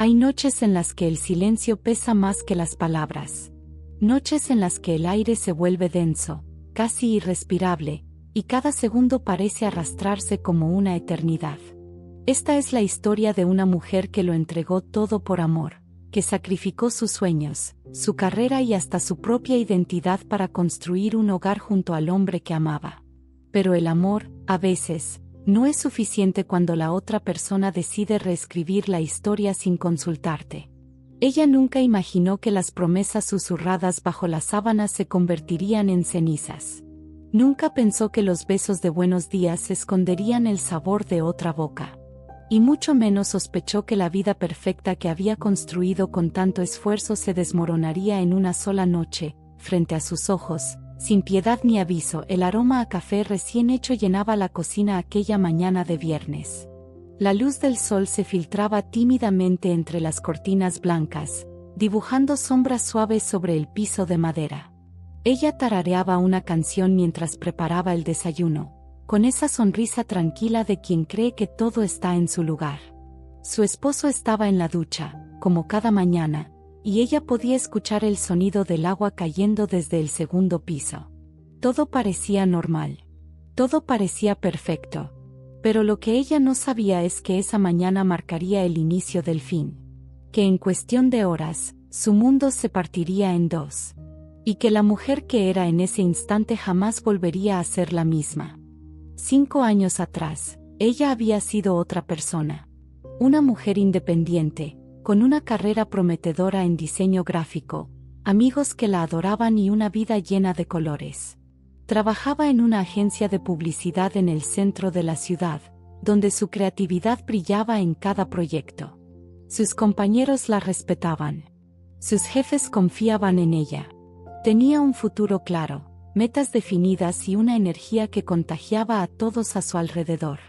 Hay noches en las que el silencio pesa más que las palabras. Noches en las que el aire se vuelve denso, casi irrespirable, y cada segundo parece arrastrarse como una eternidad. Esta es la historia de una mujer que lo entregó todo por amor, que sacrificó sus sueños, su carrera y hasta su propia identidad para construir un hogar junto al hombre que amaba. Pero el amor, a veces, no es suficiente cuando la otra persona decide reescribir la historia sin consultarte. Ella nunca imaginó que las promesas susurradas bajo las sábanas se convertirían en cenizas. Nunca pensó que los besos de buenos días esconderían el sabor de otra boca. Y mucho menos sospechó que la vida perfecta que había construido con tanto esfuerzo se desmoronaría en una sola noche, frente a sus ojos. Sin piedad ni aviso, el aroma a café recién hecho llenaba la cocina aquella mañana de viernes. La luz del sol se filtraba tímidamente entre las cortinas blancas, dibujando sombras suaves sobre el piso de madera. Ella tarareaba una canción mientras preparaba el desayuno, con esa sonrisa tranquila de quien cree que todo está en su lugar. Su esposo estaba en la ducha, como cada mañana, y ella podía escuchar el sonido del agua cayendo desde el segundo piso. Todo parecía normal. Todo parecía perfecto. Pero lo que ella no sabía es que esa mañana marcaría el inicio del fin. Que en cuestión de horas, su mundo se partiría en dos. Y que la mujer que era en ese instante jamás volvería a ser la misma. 5 años atrás, ella había sido otra persona. Una mujer independiente, con una carrera prometedora en diseño gráfico, amigos que la adoraban y una vida llena de colores. Trabajaba en una agencia de publicidad en el centro de la ciudad, donde su creatividad brillaba en cada proyecto. Sus compañeros la respetaban. Sus jefes confiaban en ella. Tenía un futuro claro, metas definidas y una energía que contagiaba a todos a su alrededor.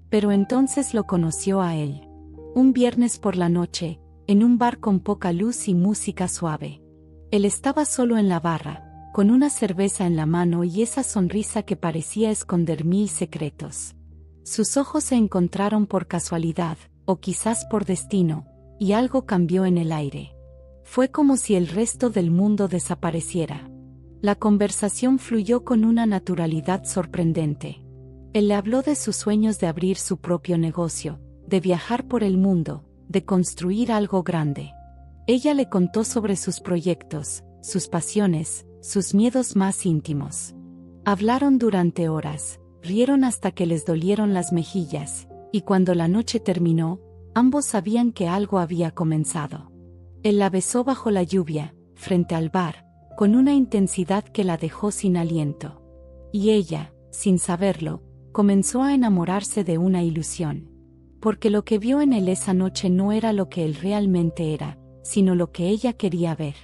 Pero entonces lo conoció a él. Un viernes por la noche, en un bar con poca luz y música suave. Él estaba solo en la barra, con una cerveza en la mano y esa sonrisa que parecía esconder 1000 secretos. Sus ojos se encontraron por casualidad, o quizás por destino, y algo cambió en el aire. Fue como si el resto del mundo desapareciera. La conversación fluyó con una naturalidad sorprendente. Él le habló de sus sueños de abrir su propio negocio, de viajar por el mundo, de construir algo grande. Ella le contó sobre sus proyectos, sus pasiones, sus miedos más íntimos. Hablaron durante horas, rieron hasta que les dolieron las mejillas, y cuando la noche terminó, ambos sabían que algo había comenzado. Él la besó bajo la lluvia, frente al bar, con una intensidad que la dejó sin aliento. Y ella, sin saberlo, comenzó a enamorarse de una ilusión. Porque lo que vio en él esa noche no era lo que él realmente era, sino lo que ella quería ver.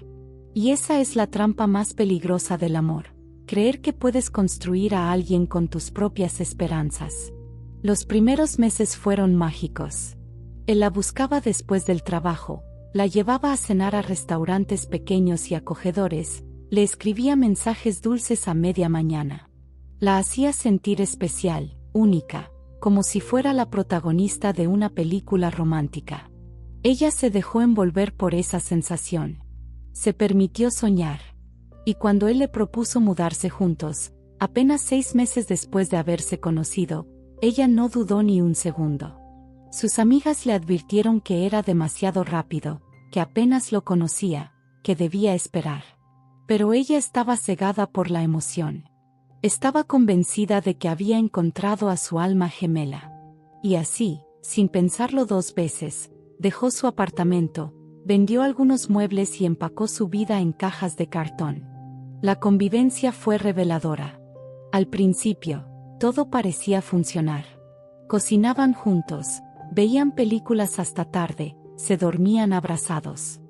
Y esa es la trampa más peligrosa del amor, creer que puedes construir a alguien con tus propias esperanzas. Los primeros meses fueron mágicos. Él la buscaba después del trabajo, la llevaba a cenar a restaurantes pequeños y acogedores, le escribía mensajes dulces a media mañana. La hacía sentir especial, única, como si fuera la protagonista de una película romántica. Ella se dejó envolver por esa sensación. Se permitió soñar. Y cuando él le propuso mudarse juntos, apenas 6 meses después de haberse conocido, ella no dudó ni un segundo. Sus amigas le advirtieron que era demasiado rápido, que apenas lo conocía, que debía esperar. Pero ella estaba cegada por la emoción. Estaba convencida de que había encontrado a su alma gemela. Y así, sin pensarlo 2 veces, dejó su apartamento, vendió algunos muebles y empacó su vida en cajas de cartón. La convivencia fue reveladora. Al principio, todo parecía funcionar. Cocinaban juntos, veían películas hasta tarde, se dormían abrazados.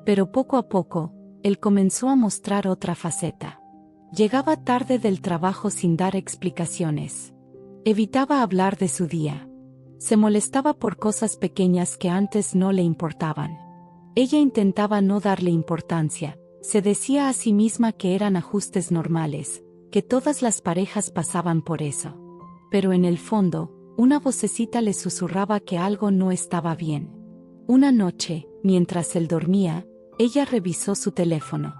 Pero poco a poco, él comenzó a mostrar otra faceta. Llegaba tarde del trabajo sin dar explicaciones. Evitaba hablar de su día. Se molestaba por cosas pequeñas que antes no le importaban. Ella intentaba no darle importancia, se decía a sí misma que eran ajustes normales, que todas las parejas pasaban por eso. Pero en el fondo, una vocecita le susurraba que algo no estaba bien. Una noche, mientras él dormía, ella revisó su teléfono.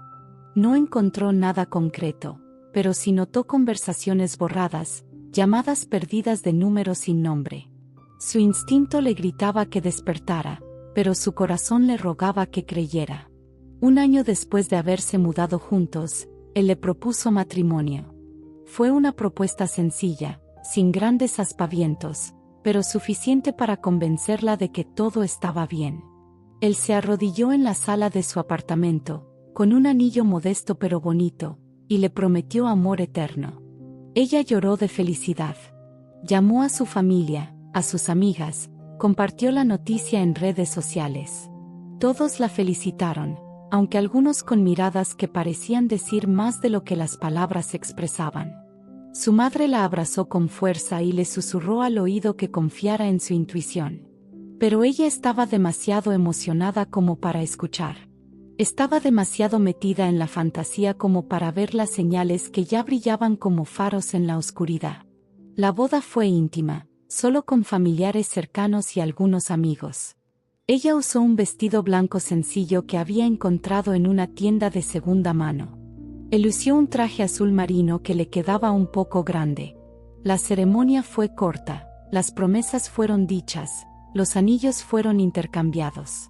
No encontró nada concreto, pero sí notó conversaciones borradas, llamadas perdidas de números sin nombre. Su instinto le gritaba que despertara, pero su corazón le rogaba que creyera. Un año después de haberse mudado juntos, él le propuso matrimonio. Fue una propuesta sencilla, sin grandes aspavientos, pero suficiente para convencerla de que todo estaba bien. Él se arrodilló en la sala de su apartamento, con un anillo modesto pero bonito, y le prometió amor eterno. Ella lloró de felicidad. Llamó a su familia, a sus amigas, compartió la noticia en redes sociales. Todos la felicitaron, aunque algunos con miradas que parecían decir más de lo que las palabras expresaban. Su madre la abrazó con fuerza y le susurró al oído que confiara en su intuición. Pero ella estaba demasiado emocionada como para escuchar. Estaba demasiado metida en la fantasía como para ver las señales que ya brillaban como faros en la oscuridad. La boda fue íntima, solo con familiares cercanos y algunos amigos. Ella usó un vestido blanco sencillo que había encontrado en una tienda de segunda mano. Él lució un traje azul marino que le quedaba un poco grande. La ceremonia fue corta, las promesas fueron dichas, los anillos fueron intercambiados.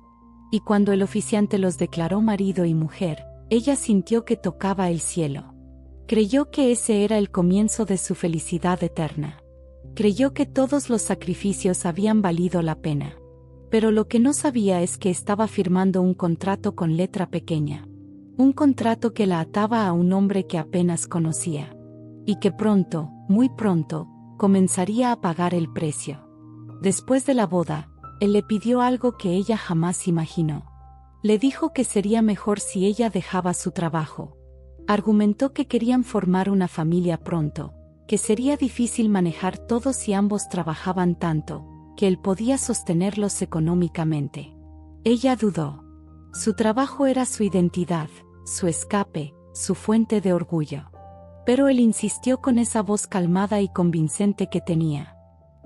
Y cuando el oficiante los declaró marido y mujer, ella sintió que tocaba el cielo. Creyó que ese era el comienzo de su felicidad eterna. Creyó que todos los sacrificios habían valido la pena. Pero lo que no sabía es que estaba firmando un contrato con letra pequeña. Un contrato que la ataba a un hombre que apenas conocía. Y que pronto, muy pronto, comenzaría a pagar el precio. Después de la boda, él le pidió algo que ella jamás imaginó. Le dijo que sería mejor si ella dejaba su trabajo. Argumentó que querían formar una familia pronto, que sería difícil manejar todo si ambos trabajaban tanto, que él podía sostenerlos económicamente. Ella dudó. Su trabajo era su identidad, su escape, su fuente de orgullo. Pero él insistió con esa voz calmada y convincente que tenía.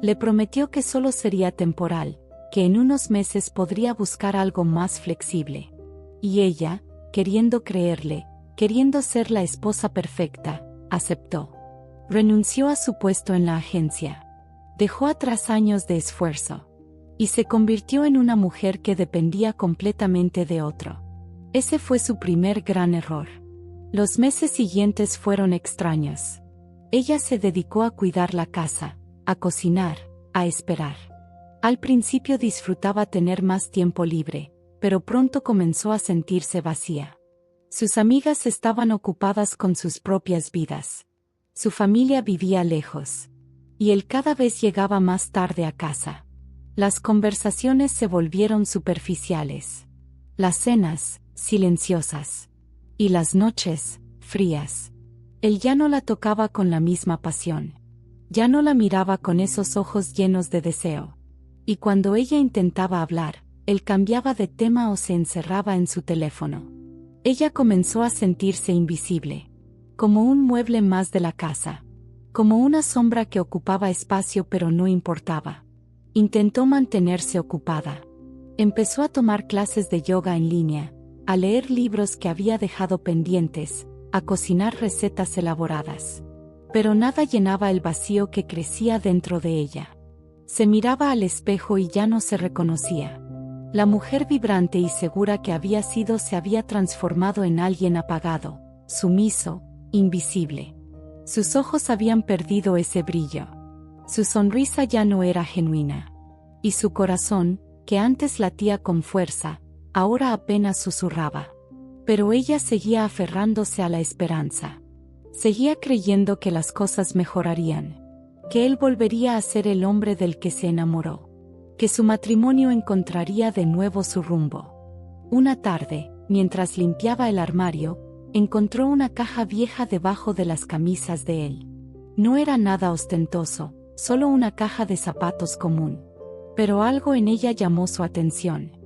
Le prometió que solo sería temporal, que en unos meses podría buscar algo más flexible. Y ella, queriendo creerle, queriendo ser la esposa perfecta, aceptó. Renunció a su puesto en la agencia. Dejó atrás años de esfuerzo. Y se convirtió en una mujer que dependía completamente de otro. Ese fue su primer gran error. Los meses siguientes fueron extraños. Ella se dedicó a cuidar la casa, a cocinar, a esperar. Al principio disfrutaba tener más tiempo libre, pero pronto comenzó a sentirse vacía. Sus amigas estaban ocupadas con sus propias vidas. Su familia vivía lejos. Y él cada vez llegaba más tarde a casa. Las conversaciones se volvieron superficiales. Las cenas, silenciosas. Y las noches, frías. Él ya no la tocaba con la misma pasión. Ya no la miraba con esos ojos llenos de deseo. Y cuando ella intentaba hablar, él cambiaba de tema o se encerraba en su teléfono. Ella comenzó a sentirse invisible. Como un mueble más de la casa. Como una sombra que ocupaba espacio pero no importaba. Intentó mantenerse ocupada. Empezó a tomar clases de yoga en línea, a leer libros que había dejado pendientes, a cocinar recetas elaboradas. Pero nada llenaba el vacío que crecía dentro de ella. Se miraba al espejo y ya no se reconocía. La mujer vibrante y segura que había sido se había transformado en alguien apagado, sumiso, invisible. Sus ojos habían perdido ese brillo. Su sonrisa ya no era genuina. Y su corazón, que antes latía con fuerza, ahora apenas susurraba. Pero ella seguía aferrándose a la esperanza. Seguía creyendo que las cosas mejorarían. Que él volvería a ser el hombre del que se enamoró. Que su matrimonio encontraría de nuevo su rumbo. Una tarde, mientras limpiaba el armario, encontró una caja vieja debajo de las camisas de él. No era nada ostentoso, solo una caja de zapatos común. Pero algo en ella llamó su atención.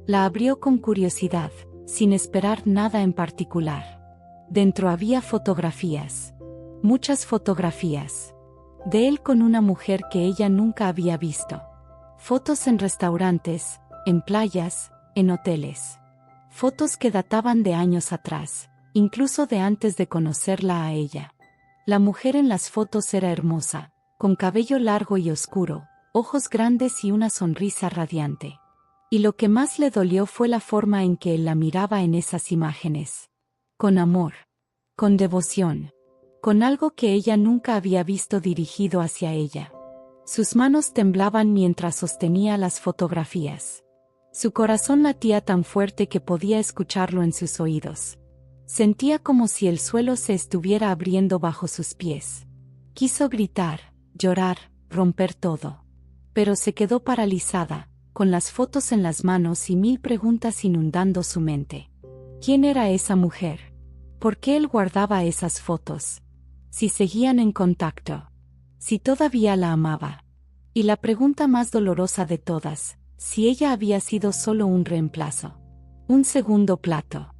La abrió con curiosidad, sin esperar nada en particular. Dentro había fotografías. Muchas fotografías. De él con una mujer que ella nunca había visto. Fotos en restaurantes, en playas, en hoteles. Fotos que databan de años atrás, incluso de antes de conocerla a ella. La mujer en las fotos era hermosa, con cabello largo y oscuro, ojos grandes y una sonrisa radiante. Y lo que más le dolió fue la forma en que él la miraba en esas imágenes. Con amor. Con devoción. Con algo que ella nunca había visto dirigido hacia ella. Sus manos temblaban mientras sostenía las fotografías. Su corazón latía tan fuerte que podía escucharlo en sus oídos. Sentía como si el suelo se estuviera abriendo bajo sus pies. Quiso gritar, llorar, romper todo. Pero se quedó paralizada, con las fotos en las manos y mil preguntas inundando su mente. ¿Quién era esa mujer? ¿Por qué él guardaba esas fotos? Si seguían en contacto. Si todavía la amaba. Y la pregunta más dolorosa de todas, si ella había sido solo un reemplazo. Un segundo plato.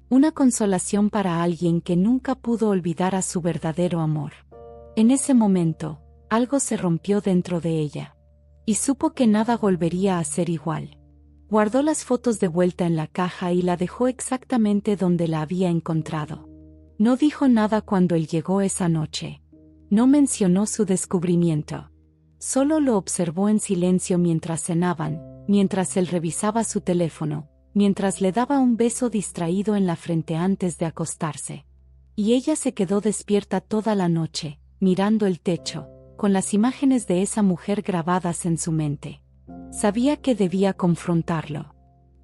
Una consolación para alguien que nunca pudo olvidar a su verdadero amor. En ese momento, algo se rompió dentro de ella. Y supo que nada volvería a ser igual. Guardó las fotos de vuelta en la caja y la dejó exactamente donde la había encontrado. No dijo nada cuando él llegó esa noche. No mencionó su descubrimiento. Solo lo observó en silencio mientras cenaban, mientras él revisaba su teléfono, mientras le daba un beso distraído en la frente antes de acostarse. Y ella se quedó despierta toda la noche, mirando el techo, con las imágenes de esa mujer grabadas en su mente. Sabía que debía confrontarlo,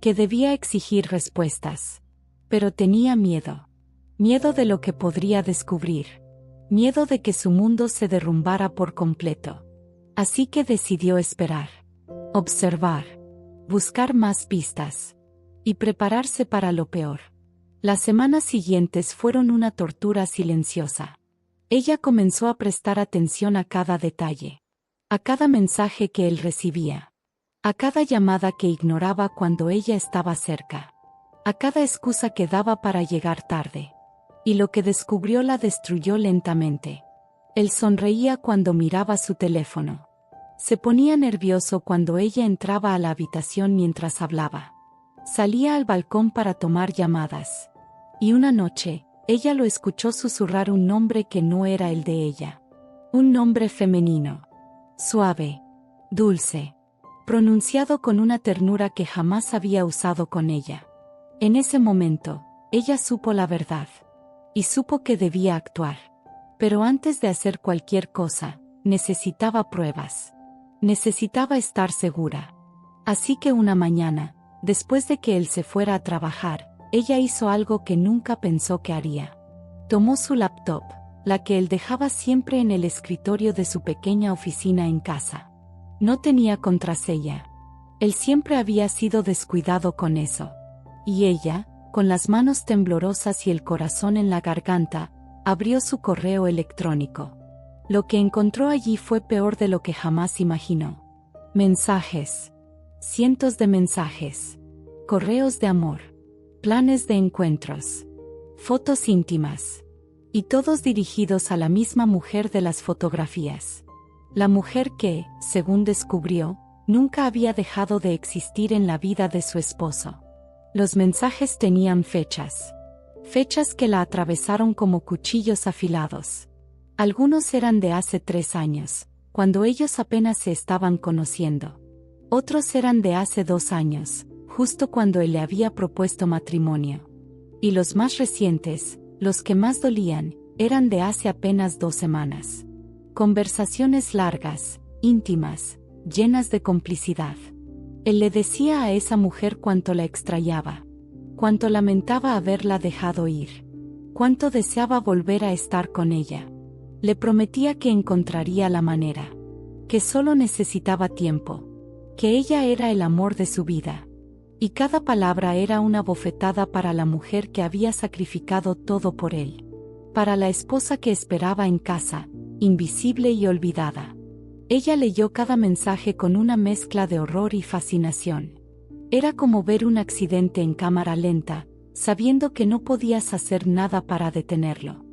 que debía exigir respuestas. Pero tenía miedo. Miedo de lo que podría descubrir. Miedo de que su mundo se derrumbara por completo. Así que decidió esperar. Observar. Buscar más pistas. Y prepararse para lo peor. Las semanas siguientes fueron una tortura silenciosa. Ella comenzó a prestar atención a cada detalle. A cada mensaje que él recibía. A cada llamada que ignoraba cuando ella estaba cerca. A cada excusa que daba para llegar tarde. Y lo que descubrió la destruyó lentamente. Él sonreía cuando miraba su teléfono. Se ponía nervioso cuando ella entraba a la habitación mientras hablaba. Salía al balcón para tomar llamadas. Y una noche, ella lo escuchó susurrar un nombre que no era el de ella. Un nombre femenino. Suave. Dulce. Pronunciado con una ternura que jamás había usado con ella. En ese momento, ella supo la verdad. Y supo que debía actuar. Pero antes de hacer cualquier cosa, necesitaba pruebas. Necesitaba estar segura. Así que una mañana, después de que él se fuera a trabajar, ella hizo algo que nunca pensó que haría. Tomó su laptop, la que él dejaba siempre en el escritorio de su pequeña oficina en casa. No tenía contraseña. Él siempre había sido descuidado con eso. Y ella, con las manos temblorosas y el corazón en la garganta, abrió su correo electrónico. Lo que encontró allí fue peor de lo que jamás imaginó. Mensajes. Cientos de mensajes. Correos de amor. Planes de encuentros. Fotos íntimas. Y todos dirigidos a la misma mujer de las fotografías. La mujer que, según descubrió, nunca había dejado de existir en la vida de su esposo. Los mensajes tenían fechas. Fechas que la atravesaron como cuchillos afilados. Algunos eran de hace 3 años, cuando ellos apenas se estaban conociendo. Otros eran de hace 2 años, justo cuando él le había propuesto matrimonio. Y los más recientes, los que más dolían, eran de hace apenas 2 semanas. Conversaciones largas, íntimas, llenas de complicidad. Él le decía a esa mujer cuánto la extrañaba, cuánto lamentaba haberla dejado ir, cuánto deseaba volver a estar con ella. Le prometía que encontraría la manera, que solo necesitaba tiempo, que ella era el amor de su vida. Y cada palabra era una bofetada para la mujer que había sacrificado todo por él. Para la esposa que esperaba en casa, invisible y olvidada. Ella leyó cada mensaje con una mezcla de horror y fascinación. Era como ver un accidente en cámara lenta, sabiendo que no podías hacer nada para detenerlo.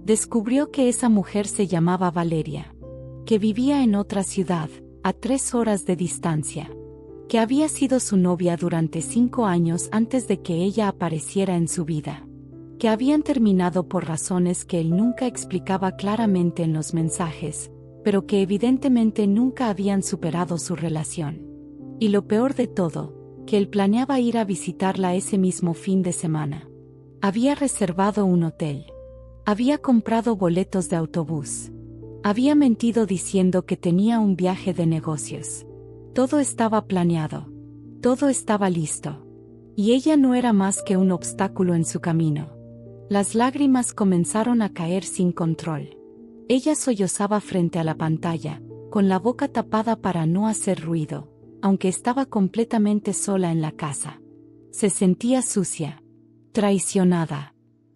Descubrió que esa mujer se llamaba Valeria. Que vivía en otra ciudad, a 3 horas de distancia. que había sido su novia durante 5 años antes de que ella apareciera en su vida, que habían terminado por razones que él nunca explicaba claramente en los mensajes, pero que evidentemente nunca habían superado su relación. Y lo peor de todo, que él planeaba ir a visitarla ese mismo fin de semana. Había reservado un hotel. Había comprado boletos de autobús. Había mentido diciendo que tenía un viaje de negocios. Todo estaba planeado. Todo estaba listo. Y ella no era más que un obstáculo en su camino. Las lágrimas comenzaron a caer sin control. Ella sollozaba frente a la pantalla, con la boca tapada para no hacer ruido, aunque estaba completamente sola en la casa. Se sentía sucia, traicionada,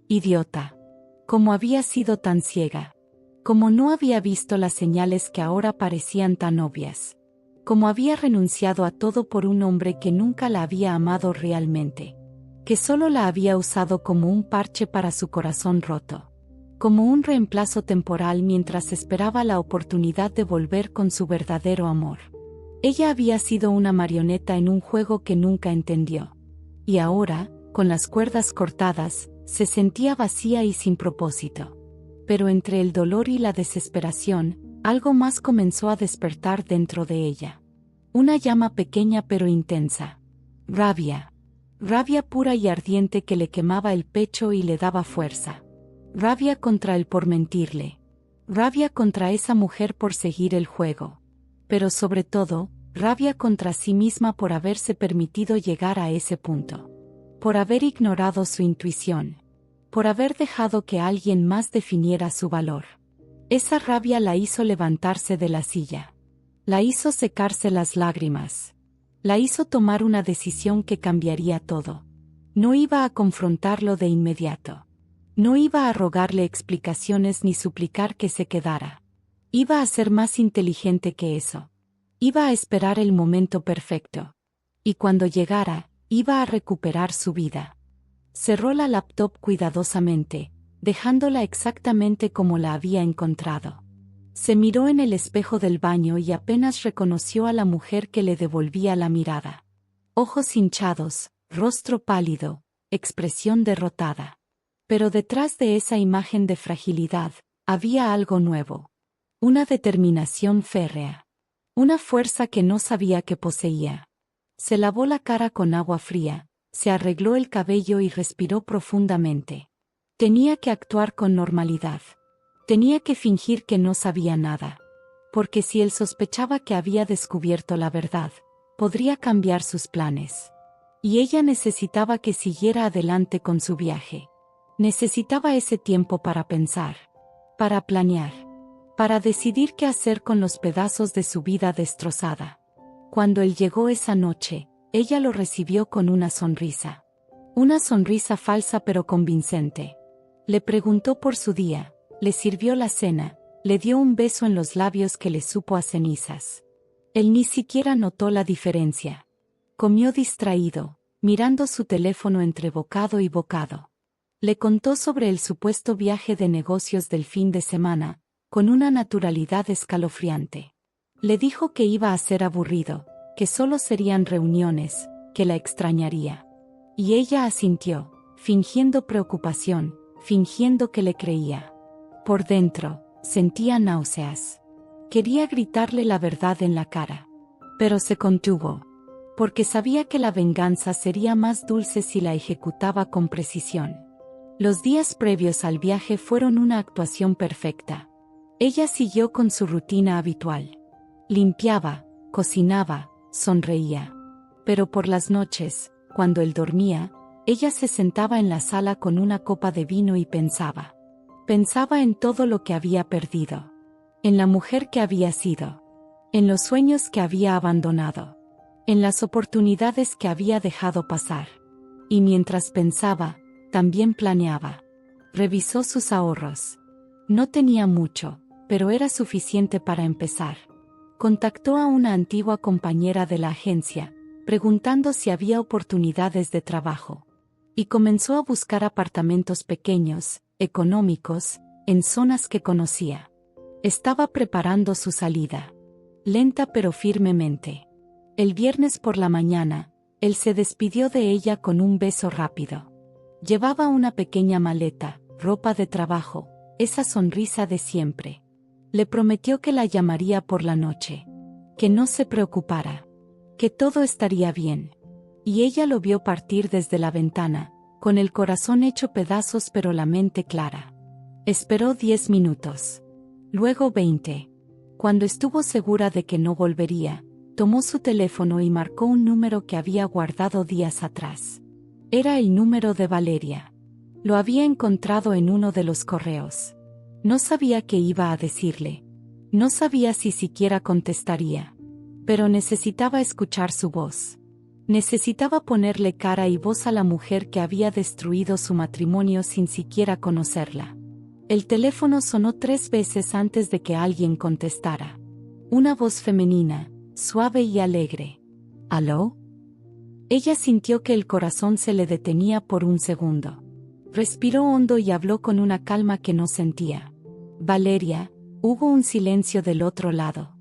idiota. Como había sido tan ciega. Como no había visto las señales que ahora parecían tan obvias. Como había renunciado a todo por un hombre que nunca la había amado realmente. Que solo la había usado como un parche para su corazón roto. Como un reemplazo temporal mientras esperaba la oportunidad de volver con su verdadero amor. Ella había sido una marioneta en un juego que nunca entendió. Y ahora, con las cuerdas cortadas, se sentía vacía y sin propósito. Pero entre el dolor y la desesperación, algo más comenzó a despertar dentro de ella. Una llama pequeña pero intensa. Rabia. Rabia pura y ardiente que le quemaba el pecho y le daba fuerza. Rabia contra él por mentirle. Rabia contra esa mujer por seguir el juego. Pero sobre todo, rabia contra sí misma por haberse permitido llegar a ese punto. Por haber ignorado su intuición. Por haber dejado que alguien más definiera su valor. Esa rabia la hizo levantarse de la silla. La hizo secarse las lágrimas. La hizo tomar una decisión que cambiaría todo. No iba a confrontarlo de inmediato. No iba a rogarle explicaciones ni suplicar que se quedara. Iba a ser más inteligente que eso. Iba a esperar el momento perfecto. Y cuando llegara, iba a recuperar su vida. Cerró la laptop cuidadosamente, dejándola exactamente como la había encontrado. Se miró en el espejo del baño y apenas reconoció a la mujer que le devolvía la mirada. Ojos hinchados, rostro pálido, expresión derrotada. Pero detrás de esa imagen de fragilidad, había algo nuevo. Una determinación férrea. Una fuerza que no sabía que poseía. Se lavó la cara con agua fría, se arregló el cabello y respiró profundamente. Tenía que actuar con normalidad. Tenía que fingir que no sabía nada. Porque si él sospechaba que había descubierto la verdad, podría cambiar sus planes. Y ella necesitaba que siguiera adelante con su viaje. Necesitaba ese tiempo para pensar. Para planear. Para decidir qué hacer con los pedazos de su vida destrozada. Cuando él llegó esa noche, ella lo recibió con una sonrisa. Una sonrisa falsa pero convincente. Le preguntó por su día, le sirvió la cena, le dio un beso en los labios que le supo a cenizas. Él ni siquiera notó la diferencia. Comió distraído, mirando su teléfono entre bocado y bocado. Le contó sobre el supuesto viaje de negocios del fin de semana, con una naturalidad escalofriante. Le dijo que iba a ser aburrido, que solo serían reuniones, que la extrañaría. Y ella asintió, fingiendo preocupación, fingiendo que le creía. Por dentro, sentía náuseas. Quería gritarle la verdad en la cara. Pero se contuvo. Porque sabía que la venganza sería más dulce si la ejecutaba con precisión. Los días previos al viaje fueron una actuación perfecta. Ella siguió con su rutina habitual. Limpiaba, cocinaba, sonreía. Pero por las noches, cuando él dormía, ella se sentaba en la sala con una copa de vino y pensaba. Pensaba en todo lo que había perdido. En la mujer que había sido. En los sueños que había abandonado. En las oportunidades que había dejado pasar. Y mientras pensaba, también planeaba. Revisó sus ahorros. No tenía mucho, pero era suficiente para empezar. Contactó a una antigua compañera de la agencia, preguntando si había oportunidades de trabajo. Y comenzó a buscar apartamentos pequeños, económicos, en zonas que conocía. Estaba preparando su salida. Lenta pero firmemente. El viernes por la mañana, él se despidió de ella con un beso rápido. Llevaba una pequeña maleta, ropa de trabajo, esa sonrisa de siempre. Le prometió que la llamaría por la noche. Que no se preocupara. Que todo estaría bien. Y ella lo vio partir desde la ventana, con el corazón hecho pedazos pero la mente clara. Esperó 10 minutos. Luego 20. Cuando estuvo segura de que no volvería, tomó su teléfono y marcó un número que había guardado días atrás. Era el número de Valeria. Lo había encontrado en uno de los correos. No sabía qué iba a decirle. No sabía si siquiera contestaría. Pero necesitaba escuchar su voz. Necesitaba ponerle cara y voz a la mujer que había destruido su matrimonio sin siquiera conocerla. El teléfono sonó 3 veces antes de que alguien contestara. Una voz femenina, suave y alegre. ¿Aló? Ella sintió que el corazón se le detenía por un segundo. Respiró hondo y habló con una calma que no sentía. Valeria, hubo un silencio del otro lado.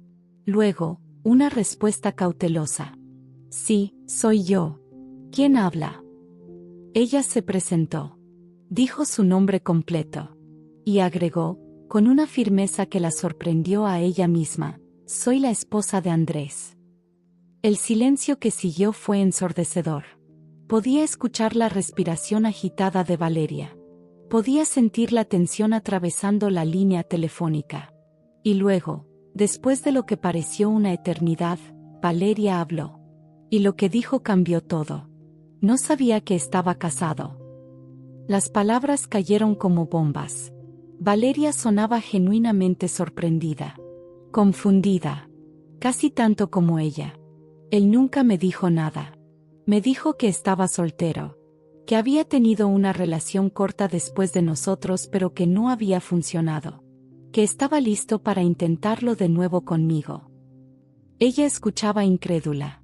Luego, una respuesta cautelosa. Sí, soy yo. ¿Quién habla? Ella se presentó. Dijo su nombre completo. Y agregó, con una firmeza que la sorprendió a ella misma, soy la esposa de Andrés. El silencio que siguió fue ensordecedor. Podía escuchar la respiración agitada de Valeria. Podía sentir la tensión atravesando la línea telefónica. Y luego, después de lo que pareció una eternidad, Valeria habló. Y lo que dijo cambió todo. No sabía que estaba casado. Las palabras cayeron como bombas. Valeria sonaba genuinamente sorprendida. Confundida. Casi tanto como ella. Él nunca me dijo nada. Me dijo que estaba soltero. Que había tenido una relación corta después de nosotros pero que no había funcionado. Que estaba listo para intentarlo de nuevo conmigo. Ella escuchaba incrédula.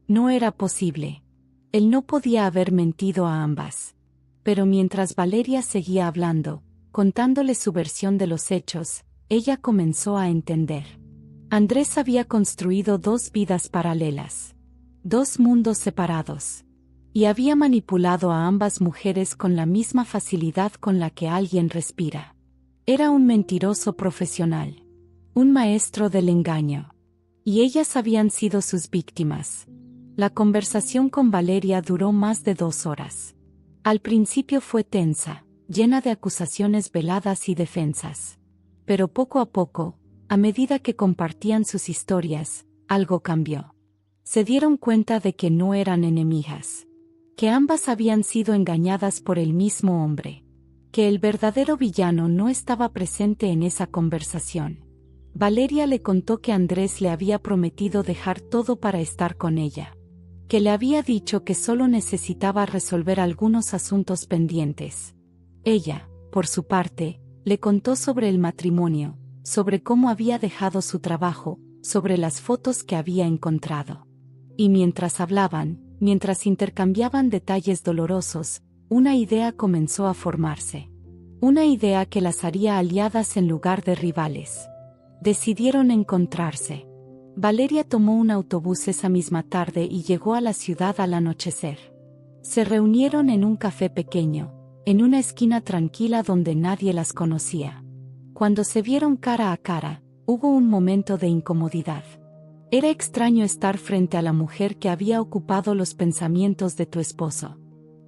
No era posible. Él no podía haber mentido a ambas. Pero mientras Valeria seguía hablando, contándole su versión de los hechos, ella comenzó a entender. Andrés había construido 2 vidas paralelas. 2 mundos separados. Y había manipulado a ambas mujeres con la misma facilidad con la que alguien respira. Era un mentiroso profesional. Un maestro del engaño. Y ellas habían sido sus víctimas. La conversación con Valeria duró más de 2 horas. Al principio fue tensa, llena de acusaciones veladas y defensas. Pero poco a poco, a medida que compartían sus historias, algo cambió. Se dieron cuenta de que no eran enemigas. Que ambas habían sido engañadas por el mismo hombre. Que el verdadero villano no estaba presente en esa conversación. Valeria le contó que Andrés le había prometido dejar todo para estar con ella. Que le había dicho que solo necesitaba resolver algunos asuntos pendientes. Ella, por su parte, le contó sobre el matrimonio, sobre cómo había dejado su trabajo, sobre las fotos que había encontrado. Y mientras hablaban, mientras intercambiaban detalles dolorosos, una idea comenzó a formarse. Una idea que las haría aliadas en lugar de rivales. Decidieron encontrarse. Valeria tomó un autobús esa misma tarde y llegó a la ciudad al anochecer. Se reunieron en un café pequeño, en una esquina tranquila donde nadie las conocía. Cuando se vieron cara a cara, hubo un momento de incomodidad. Era extraño estar frente a la mujer que había ocupado los pensamientos de tu esposo.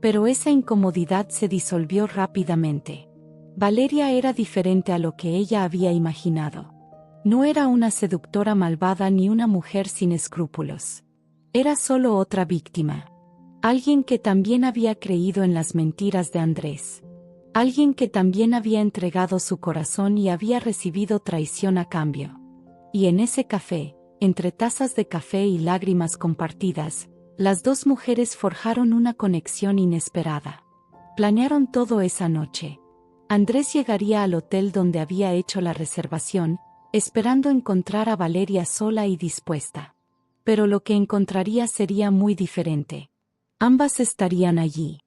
Pero esa incomodidad se disolvió rápidamente. Valeria era diferente a lo que ella había imaginado. No era una seductora malvada ni una mujer sin escrúpulos. Era solo otra víctima. Alguien que también había creído en las mentiras de Andrés. Alguien que también había entregado su corazón y había recibido traición a cambio. Y en ese café, entre tazas de café y lágrimas compartidas, las 2 mujeres forjaron una conexión inesperada. Planearon todo esa noche. Andrés llegaría al hotel donde había hecho la reservación, esperando encontrar a Valeria sola y dispuesta. Pero lo que encontraría sería muy diferente. Ambas estarían allí,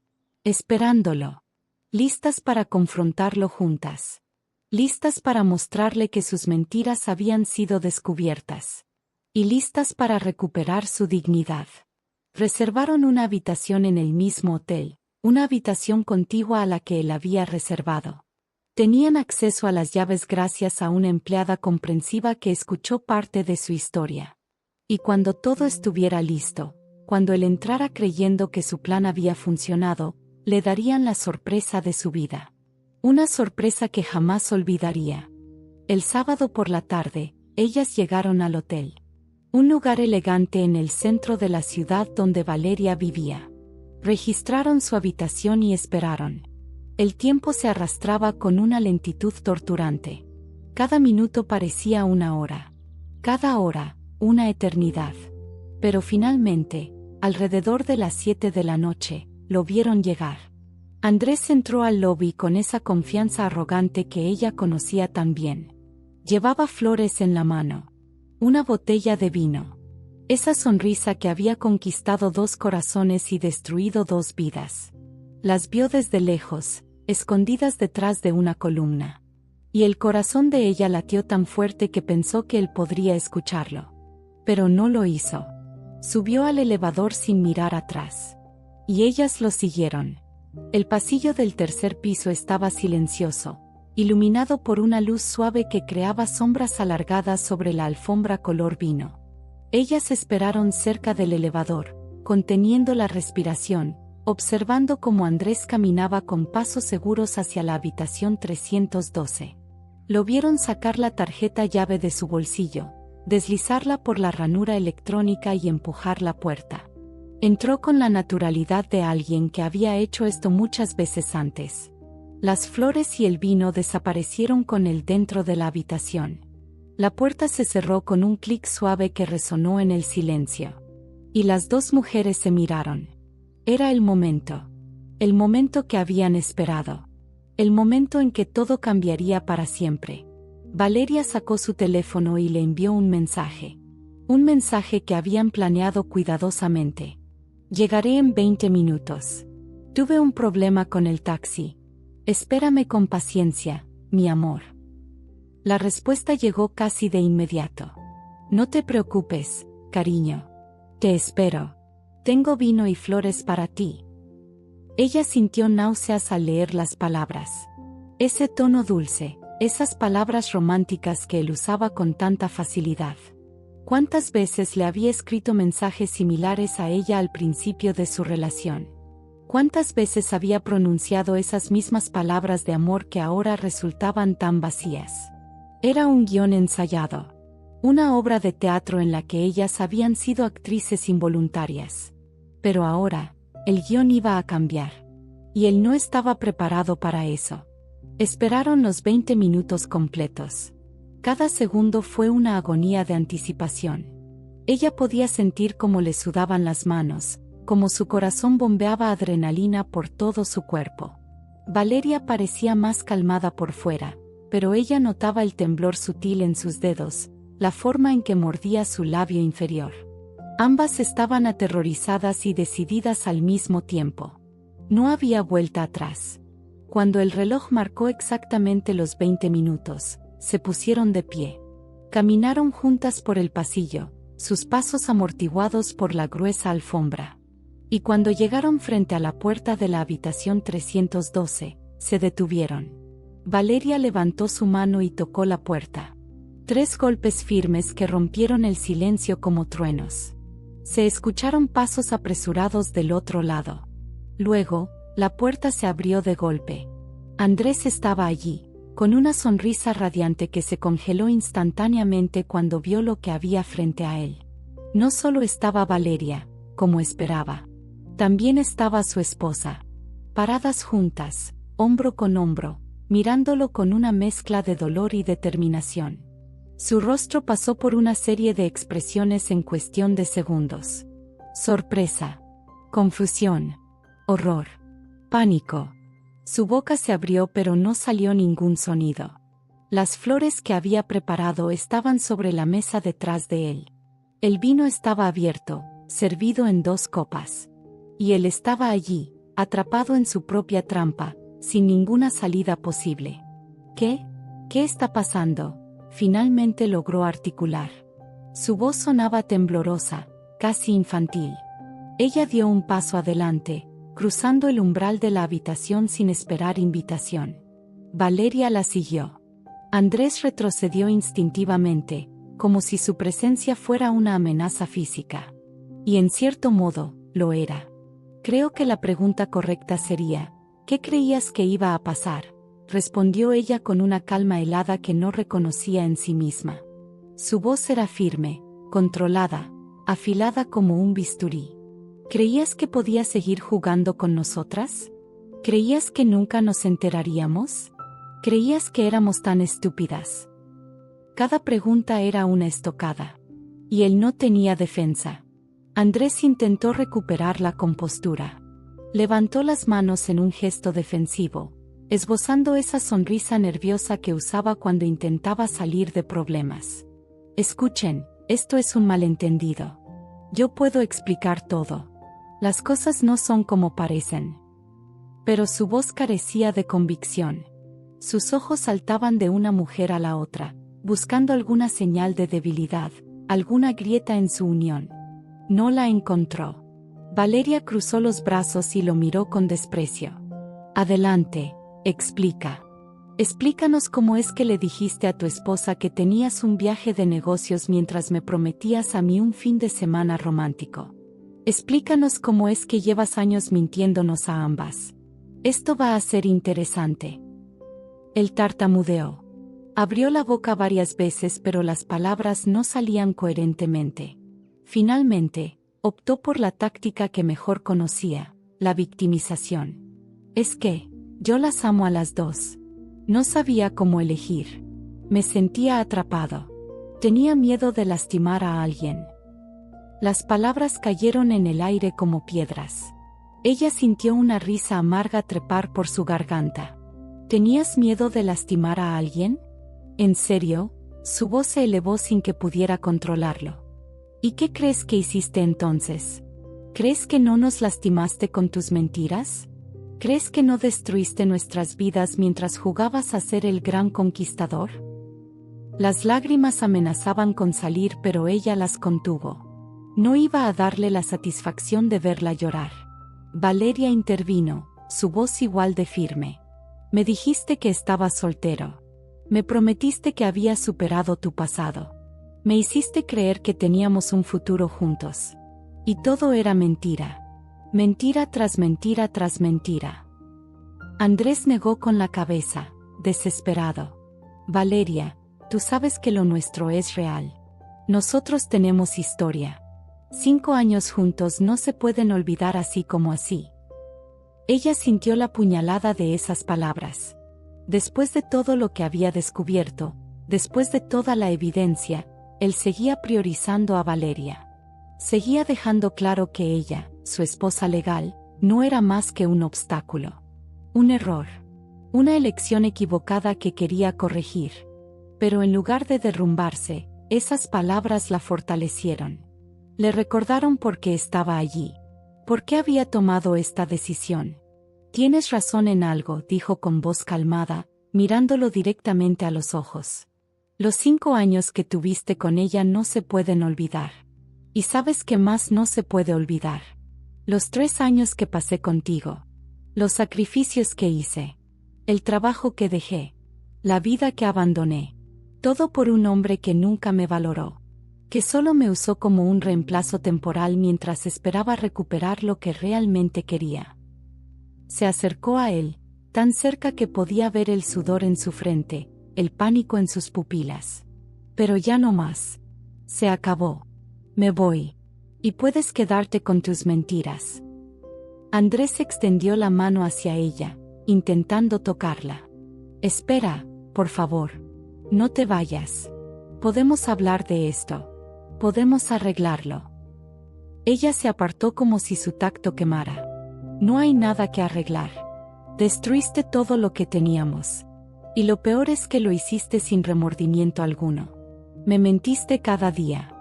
esperándolo, listas para confrontarlo juntas, listas para mostrarle que sus mentiras habían sido descubiertas. y listas para recuperar su dignidad. Reservaron una habitación en el mismo hotel, una habitación contigua a la que él había reservado. Tenían acceso a las llaves gracias a una empleada comprensiva que escuchó parte de su historia. Y cuando todo estuviera listo, cuando él entrara creyendo que su plan había funcionado, le darían la sorpresa de su vida. Una sorpresa que jamás olvidaría. El sábado por la tarde, ellas llegaron al hotel. Un lugar elegante en el centro de la ciudad donde Valeria vivía. Registraron su habitación y esperaron. El tiempo se arrastraba con una lentitud torturante. Cada minuto parecía una hora. Cada hora, una eternidad. Pero finalmente, alrededor de las 7 de la noche, lo vieron llegar. Andrés entró al lobby con esa confianza arrogante que ella conocía tan bien. Llevaba flores en la mano. Una botella de vino. Esa sonrisa que había conquistado 2 corazones y destruido 2 vidas. Las vio desde lejos, escondidas detrás de una columna. Y el corazón de ella latió tan fuerte que pensó que él podría escucharlo. Pero no lo hizo. Subió al elevador sin mirar atrás. Y ellas lo siguieron. El pasillo del tercer piso estaba silencioso, iluminado por una luz suave que creaba sombras alargadas sobre la alfombra color vino. Ellas esperaron cerca del elevador, conteniendo la respiración, observando cómo Andrés caminaba con pasos seguros hacia la habitación 312. Lo vieron sacar la tarjeta llave de su bolsillo, deslizarla por la ranura electrónica y empujar la puerta. Entró con la naturalidad de alguien que había hecho esto muchas veces antes. Las flores y el vino desaparecieron con él dentro de la habitación. La puerta se cerró con un clic suave que resonó en el silencio. Y las 2 mujeres se miraron. Era el momento. El momento que habían esperado. El momento en que todo cambiaría para siempre. Valeria sacó su teléfono y le envió un mensaje. Un mensaje que habían planeado cuidadosamente. Llegaré en 20 minutos. Tuve un problema con el taxi. Espérame con paciencia, mi amor. La respuesta llegó casi de inmediato. No te preocupes, cariño. Te espero. Tengo vino y flores para ti. Ella sintió náuseas al leer las palabras. Ese tono dulce, esas palabras románticas que él usaba con tanta facilidad. ¿Cuántas veces le había escrito mensajes similares a ella al principio de su relación? ¿Cuántas veces había pronunciado esas mismas palabras de amor que ahora resultaban tan vacías? Era un guión ensayado. Una obra de teatro en la que ellas habían sido actrices involuntarias. Pero ahora, el guión iba a cambiar. Y él no estaba preparado para eso. Esperaron los 20 minutos completos. Cada segundo fue una agonía de anticipación. Ella podía sentir cómo le sudaban las manos, como su corazón bombeaba adrenalina por todo su cuerpo. Valeria parecía más calmada por fuera, pero ella notaba el temblor sutil en sus dedos, la forma en que mordía su labio inferior. Ambas estaban aterrorizadas y decididas al mismo tiempo. No había vuelta atrás. Cuando el reloj marcó exactamente los 20 minutos, se pusieron de pie. Caminaron juntas por el pasillo, sus pasos amortiguados por la gruesa alfombra. Y cuando llegaron frente a la puerta de la habitación 312, se detuvieron. Valeria levantó su mano y tocó la puerta. 3 golpes firmes que rompieron el silencio como truenos. Se escucharon pasos apresurados del otro lado. Luego, la puerta se abrió de golpe. Andrés estaba allí, con una sonrisa radiante que se congeló instantáneamente cuando vio lo que había frente a él. No solo estaba Valeria, como esperaba. También estaba su esposa. Paradas juntas, hombro con hombro, mirándolo con una mezcla de dolor y determinación. Su rostro pasó por una serie de expresiones en cuestión de segundos. Sorpresa, confusión, horror, pánico. Su boca se abrió pero no salió ningún sonido. Las flores que había preparado estaban sobre la mesa detrás de él. El vino estaba abierto, servido en 2 copas. Y él estaba allí, atrapado en su propia trampa, sin ninguna salida posible. ¿Qué? ¿Qué está pasando? Finalmente logró articular. Su voz sonaba temblorosa, casi infantil. Ella dio un paso adelante, cruzando el umbral de la habitación sin esperar invitación. Valeria la siguió. Andrés retrocedió instintivamente, como si su presencia fuera una amenaza física. Y en cierto modo, lo era. Creo que la pregunta correcta sería, ¿qué creías que iba a pasar?, respondió ella con una calma helada que no reconocía en sí misma. Su voz era firme, controlada, afilada como un bisturí. ¿Creías que podías seguir jugando con nosotras? ¿Creías que nunca nos enteraríamos? ¿Creías que éramos tan estúpidas? Cada pregunta era una estocada. Y él no tenía defensa. Andrés intentó recuperar la compostura. Levantó las manos en un gesto defensivo, esbozando esa sonrisa nerviosa que usaba cuando intentaba salir de problemas. Escuchen, esto es un malentendido. Yo puedo explicar todo. Las cosas no son como parecen. Pero su voz carecía de convicción. Sus ojos saltaban de una mujer a la otra, buscando alguna señal de debilidad, alguna grieta en su unión. No la encontró. Valeria cruzó los brazos y lo miró con desprecio. Adelante, explica. Explícanos cómo es que le dijiste a tu esposa que tenías un viaje de negocios mientras me prometías a mí un fin de semana romántico. Explícanos cómo es que llevas años mintiéndonos a ambas. Esto va a ser interesante. Él tartamudeó. Abrió la boca varias veces pero las palabras no salían coherentemente. Finalmente, optó por la táctica que mejor conocía, la victimización. Es que, yo las amo a las dos. No sabía cómo elegir. Me sentía atrapado. Tenía miedo de lastimar a alguien. Las palabras cayeron en el aire como piedras. Ella sintió una risa amarga trepar por su garganta. ¿Tenías miedo de lastimar a alguien? ¿En serio? Su voz se elevó sin que pudiera controlarlo. ¿Y qué crees que hiciste entonces? ¿Crees que no nos lastimaste con tus mentiras? ¿Crees que no destruiste nuestras vidas mientras jugabas a ser el gran conquistador? Las lágrimas amenazaban con salir pero ella las contuvo. No iba a darle la satisfacción de verla llorar. Valeria intervino, su voz igual de firme. Me dijiste que estabas soltero. Me prometiste que habías superado tu pasado. Me hiciste creer que teníamos un futuro juntos. Y todo era mentira. Mentira tras mentira tras mentira. Andrés negó con la cabeza, desesperado. Valeria, tú sabes que lo nuestro es real. Nosotros tenemos historia. 5 años juntos no se pueden olvidar así como así. Ella sintió la puñalada de esas palabras. Después de todo lo que había descubierto, después de toda la evidencia, él seguía priorizando a Valeria. Seguía dejando claro que ella, su esposa legal, no era más que un obstáculo. Un error. Una elección equivocada que quería corregir. Pero en lugar de derrumbarse, esas palabras la fortalecieron. Le recordaron por qué estaba allí. ¿Por qué había tomado esta decisión? Tienes razón en algo, dijo con voz calmada, mirándolo directamente a los ojos. Los 5 años que tuviste con ella no se pueden olvidar. ¿Y sabes qué más no se puede olvidar? Los 3 años que pasé contigo. Los sacrificios que hice. El trabajo que dejé. La vida que abandoné. Todo por un hombre que nunca me valoró. Que solo me usó como un reemplazo temporal mientras esperaba recuperar lo que realmente quería. Se acercó a él, tan cerca que podía ver el sudor en su frente, el pánico en sus pupilas. Pero ya no más. Se acabó. Me voy. Y puedes quedarte con tus mentiras. Andrés extendió la mano hacia ella, intentando tocarla. Espera, por favor. No te vayas. Podemos hablar de esto. Podemos arreglarlo. Ella se apartó como si su tacto quemara. No hay nada que arreglar. Destruiste todo lo que teníamos. Y lo peor es que lo hiciste sin remordimiento alguno. Me mentiste cada día.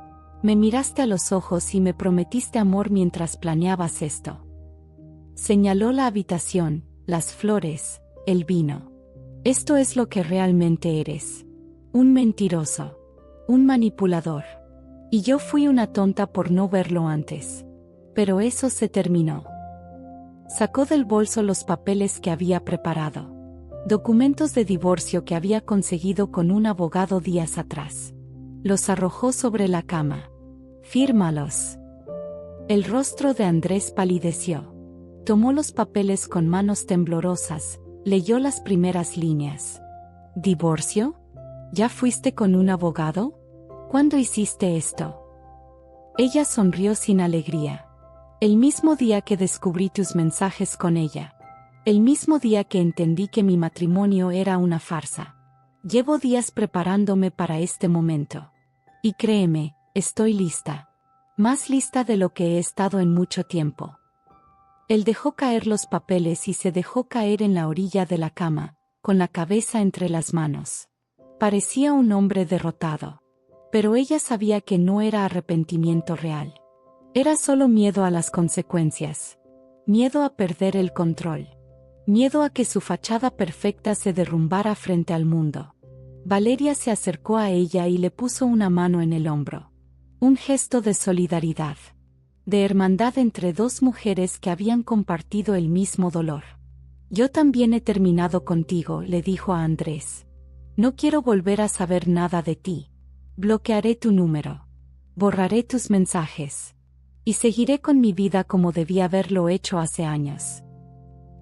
Me miraste a los ojos y me prometiste amor mientras planeabas esto. Señaló la habitación, las flores, el vino. Esto es lo que realmente eres. Un mentiroso. Un manipulador. Y yo fui una tonta por no verlo antes. Pero eso se terminó. Sacó del bolso los papeles que había preparado. Documentos de divorcio que había conseguido con un abogado días atrás. Los arrojó sobre la cama. «Fírmalos». El rostro de Andrés palideció. Tomó los papeles con manos temblorosas, leyó las primeras líneas. «¿Divorcio? ¿Ya fuiste con un abogado? ¿Cuándo hiciste esto?» Ella sonrió sin alegría. «El mismo día que descubrí tus mensajes con ella. El mismo día que entendí que mi matrimonio era una farsa. Llevo días preparándome para este momento. Y créeme, estoy lista. Más lista de lo que he estado en mucho tiempo». Él dejó caer los papeles y se dejó caer en la orilla de la cama, con la cabeza entre las manos. Parecía un hombre derrotado. Pero ella sabía que no era arrepentimiento real. Era solo miedo a las consecuencias. Miedo a perder el control. Miedo a que su fachada perfecta se derrumbara frente al mundo. Valeria se acercó a ella y le puso una mano en el hombro. Un gesto de solidaridad. De hermandad entre dos mujeres que habían compartido el mismo dolor. «Yo también he terminado contigo», le dijo a Andrés. «No quiero volver a saber nada de ti. Bloquearé tu número. Borraré tus mensajes. Y seguiré con mi vida como debía haberlo hecho hace años».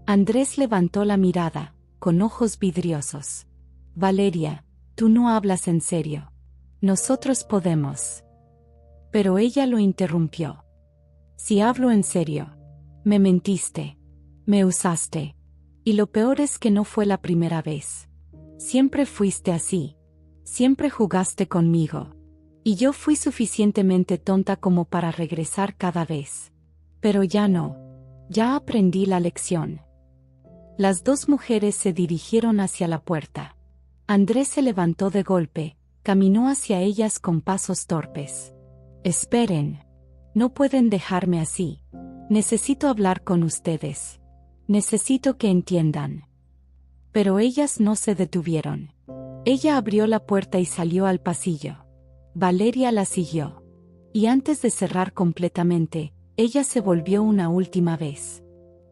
Andrés levantó la mirada, con ojos vidriosos. «Valeria, tú no hablas en serio. Nosotros podemos». Pero ella lo interrumpió. «Si hablo en serio. Me mentiste. Me usaste. Y lo peor es que no fue la primera vez. Siempre fuiste así. Siempre jugaste conmigo. Y yo fui suficientemente tonta como para regresar cada vez. Pero ya no. Ya aprendí la lección». Las dos mujeres se dirigieron hacia la puerta. Andrés se levantó de golpe, caminó hacia ellas con pasos torpes. «Esperen. No pueden dejarme así. Necesito hablar con ustedes. Necesito que entiendan». Pero ellas no se detuvieron. Ella abrió la puerta y salió al pasillo. Valeria la siguió. Y antes de cerrar completamente, ella se volvió una última vez.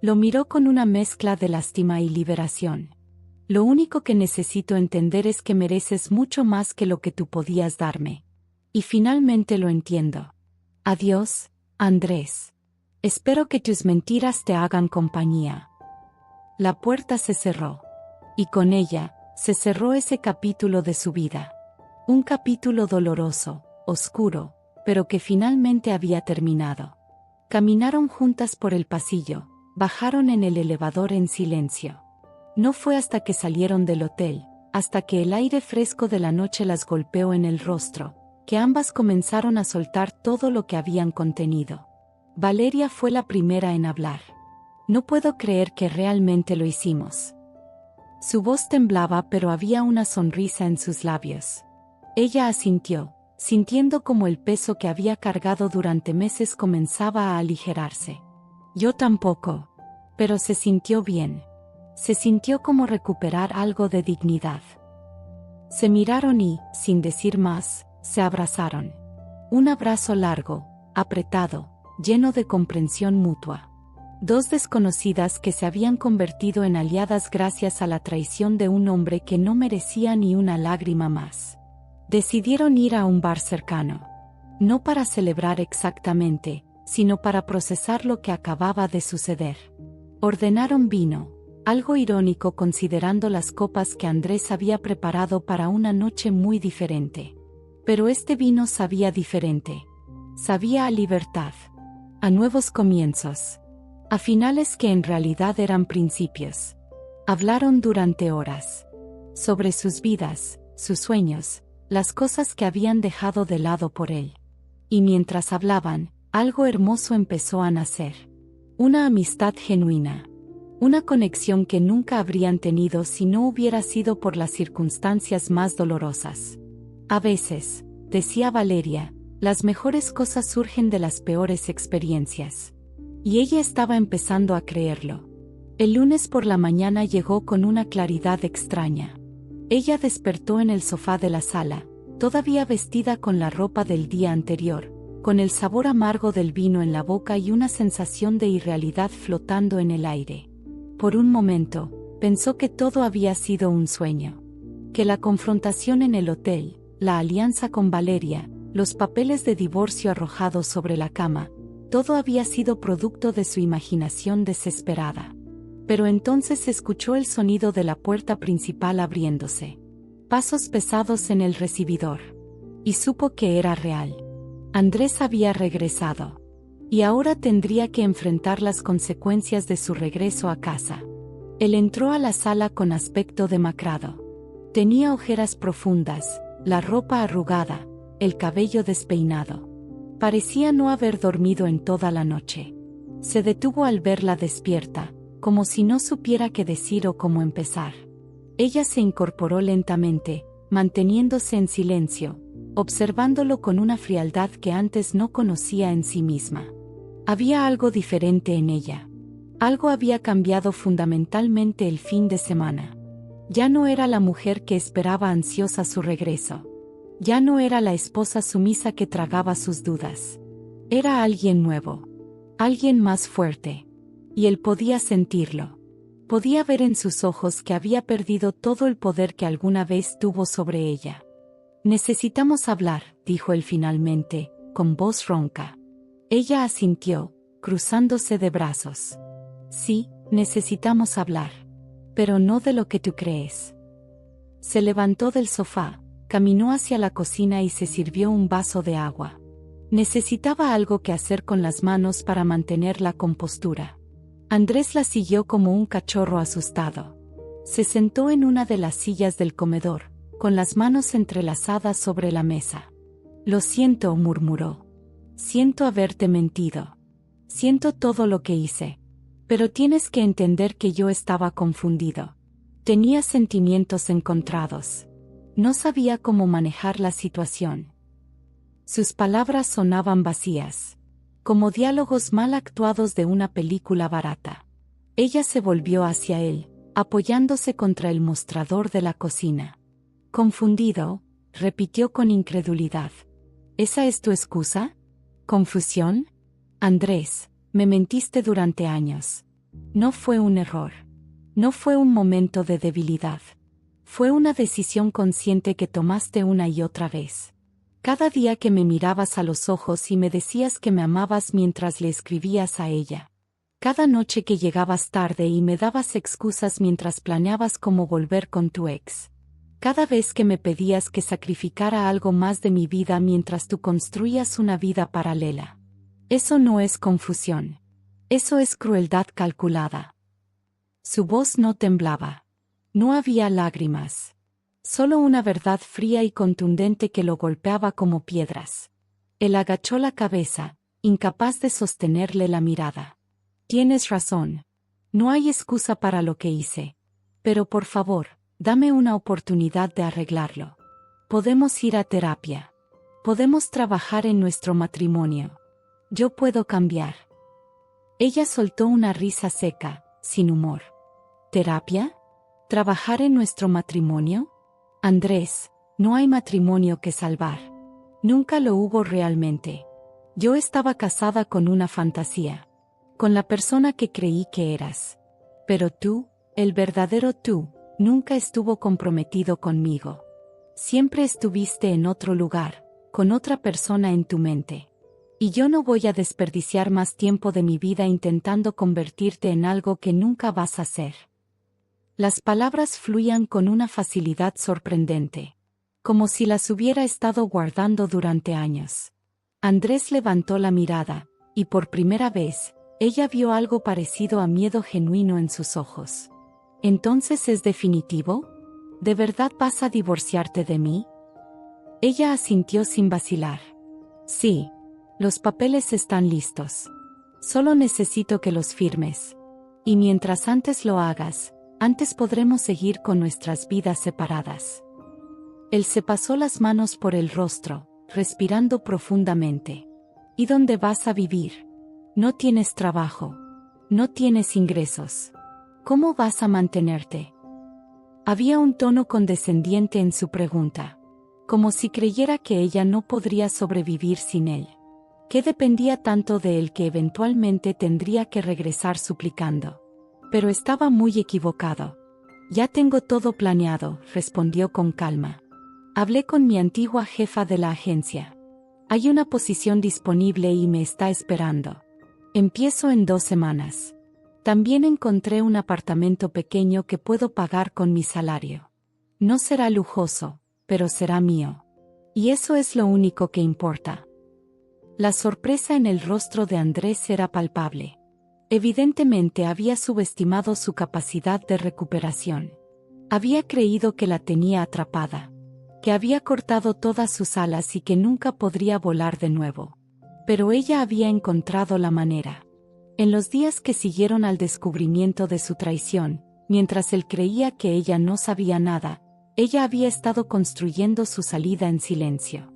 Lo miró con una mezcla de lástima y liberación. «Lo único que necesito entender es que mereces mucho más que lo que tú podías darme. Y finalmente lo entiendo. Adiós, Andrés. Espero que tus mentiras te hagan compañía». La puerta se cerró. Y con ella, se cerró ese capítulo de su vida. Un capítulo doloroso, oscuro, pero que finalmente había terminado. Caminaron juntas por el pasillo, bajaron en el elevador en silencio. No fue hasta que salieron del hotel, hasta que el aire fresco de la noche las golpeó en el rostro, que ambas comenzaron a soltar todo lo que habían contenido. Valeria fue la primera en hablar. «No puedo creer que realmente lo hicimos». Su voz temblaba, pero había una sonrisa en sus labios. Ella asintió, sintiendo como el peso que había cargado durante meses comenzaba a aligerarse. «Yo tampoco». Pero se sintió bien. Se sintió como recuperar algo de dignidad. Se miraron y, sin decir más, se abrazaron. Un abrazo largo, apretado, lleno de comprensión mutua. Dos desconocidas que se habían convertido en aliadas gracias a la traición de un hombre que no merecía ni una lágrima más. Decidieron ir a un bar cercano. No para celebrar exactamente, sino para procesar lo que acababa de suceder. Ordenaron vino, algo irónico considerando las copas que Andrés había preparado para una noche muy diferente. Pero este vino sabía diferente. Sabía a libertad. A nuevos comienzos. A finales que en realidad eran principios. Hablaron durante horas. Sobre sus vidas, sus sueños, las cosas que habían dejado de lado por él. Y mientras hablaban, algo hermoso empezó a nacer. Una amistad genuina. Una conexión que nunca habrían tenido si no hubiera sido por las circunstancias más dolorosas. A veces, decía Valeria, las mejores cosas surgen de las peores experiencias. Y ella estaba empezando a creerlo. El lunes por la mañana llegó con una claridad extraña. Ella despertó en el sofá de la sala, todavía vestida con la ropa del día anterior, con el sabor amargo del vino en la boca y una sensación de irrealidad flotando en el aire. Por un momento, pensó que todo había sido un sueño. Que la confrontación en el hotel, la alianza con Valeria, los papeles de divorcio arrojados sobre la cama, todo había sido producto de su imaginación desesperada. Pero entonces escuchó el sonido de la puerta principal abriéndose. Pasos pesados en el recibidor. Y supo que era real. Andrés había regresado. Y ahora tendría que enfrentar las consecuencias de su regreso a casa. Él entró a la sala con aspecto demacrado. Tenía ojeras profundas, la ropa arrugada, el cabello despeinado. Parecía no haber dormido en toda la noche. Se detuvo al verla despierta, como si no supiera qué decir o cómo empezar. Ella se incorporó lentamente, manteniéndose en silencio, observándolo con una frialdad que antes no conocía en sí misma. Había algo diferente en ella. Algo había cambiado fundamentalmente el fin de semana. Ya no era la mujer que esperaba ansiosa su regreso. Ya no era la esposa sumisa que tragaba sus dudas. Era alguien nuevo. Alguien más fuerte. Y él podía sentirlo. Podía ver en sus ojos que había perdido todo el poder que alguna vez tuvo sobre ella. «Necesitamos hablar», dijo él finalmente, con voz ronca. Ella asintió, cruzándose de brazos. «Sí, necesitamos hablar. Pero no de lo que tú crees». Se levantó del sofá, caminó hacia la cocina y se sirvió un vaso de agua. Necesitaba algo que hacer con las manos para mantener la compostura. Andrés la siguió como un cachorro asustado. Se sentó en una de las sillas del comedor, con las manos entrelazadas sobre la mesa. «Lo siento», murmuró. «Siento haberte mentido. Siento todo lo que hice. Pero tienes que entender que yo estaba confundido. Tenía sentimientos encontrados. No sabía cómo manejar la situación». Sus palabras sonaban vacías, como diálogos mal actuados de una película barata. Ella se volvió hacia él, apoyándose contra el mostrador de la cocina. «Confundido», repitió con incredulidad. «¿Esa es tu excusa? ¿Confusión? Andrés, me mentiste durante años. No fue un error. No fue un momento de debilidad. Fue una decisión consciente que tomaste una y otra vez. Cada día que me mirabas a los ojos y me decías que me amabas mientras le escribías a ella. Cada noche que llegabas tarde y me dabas excusas mientras planeabas cómo volver con tu ex. Cada vez que me pedías que sacrificara algo más de mi vida mientras tú construías una vida paralela. Eso no es confusión. Eso es crueldad calculada». Su voz no temblaba. No había lágrimas. Solo una verdad fría y contundente que lo golpeaba como piedras. Él agachó la cabeza, incapaz de sostenerle la mirada. «Tienes razón. No hay excusa para lo que hice. Pero por favor, dame una oportunidad de arreglarlo. Podemos ir a terapia. Podemos trabajar en nuestro matrimonio. Yo puedo cambiar». Ella soltó una risa seca, sin humor. «¿Terapia? ¿Trabajar en nuestro matrimonio? Andrés, no hay matrimonio que salvar. Nunca lo hubo realmente. Yo estaba casada con una fantasía. Con la persona que creí que eras. Pero tú, el verdadero tú, nunca estuvo comprometido conmigo. Siempre estuviste en otro lugar, con otra persona en tu mente. Y yo no voy a desperdiciar más tiempo de mi vida intentando convertirte en algo que nunca vas a ser». Las palabras fluían con una facilidad sorprendente, como si las hubiera estado guardando durante años. Andrés levantó la mirada, y por primera vez, ella vio algo parecido a miedo genuino en sus ojos. «¿Entonces es definitivo? ¿De verdad vas a divorciarte de mí?» Ella asintió sin vacilar. «Sí. Los papeles están listos. Solo necesito que los firmes. Y mientras antes lo hagas, antes podremos seguir con nuestras vidas separadas». Él se pasó las manos por el rostro, respirando profundamente. «¿Y dónde vas a vivir? No tienes trabajo. No tienes ingresos. ¿Cómo vas a mantenerte?» Había un tono condescendiente en su pregunta. como si creyera que ella no podría sobrevivir sin él, que dependía tanto de él que eventualmente tendría que regresar suplicando. Pero estaba muy equivocado. Ya tengo todo planeado, respondió con calma. Hablé con mi antigua jefa de la agencia. Hay una posición disponible y me está esperando. Empiezo en 2 semanas. También encontré un apartamento pequeño que puedo pagar con mi salario. No será lujoso, pero será mío. Y eso es lo único que importa. La sorpresa en el rostro de Andrés era palpable. Evidentemente había subestimado su capacidad de recuperación. Había creído que la tenía atrapada, que había cortado todas sus alas y que nunca podría volar de nuevo. Pero ella había encontrado la manera. En los días que siguieron al descubrimiento de su traición, mientras él creía que ella no sabía nada, ella había estado construyendo su salida en silencio.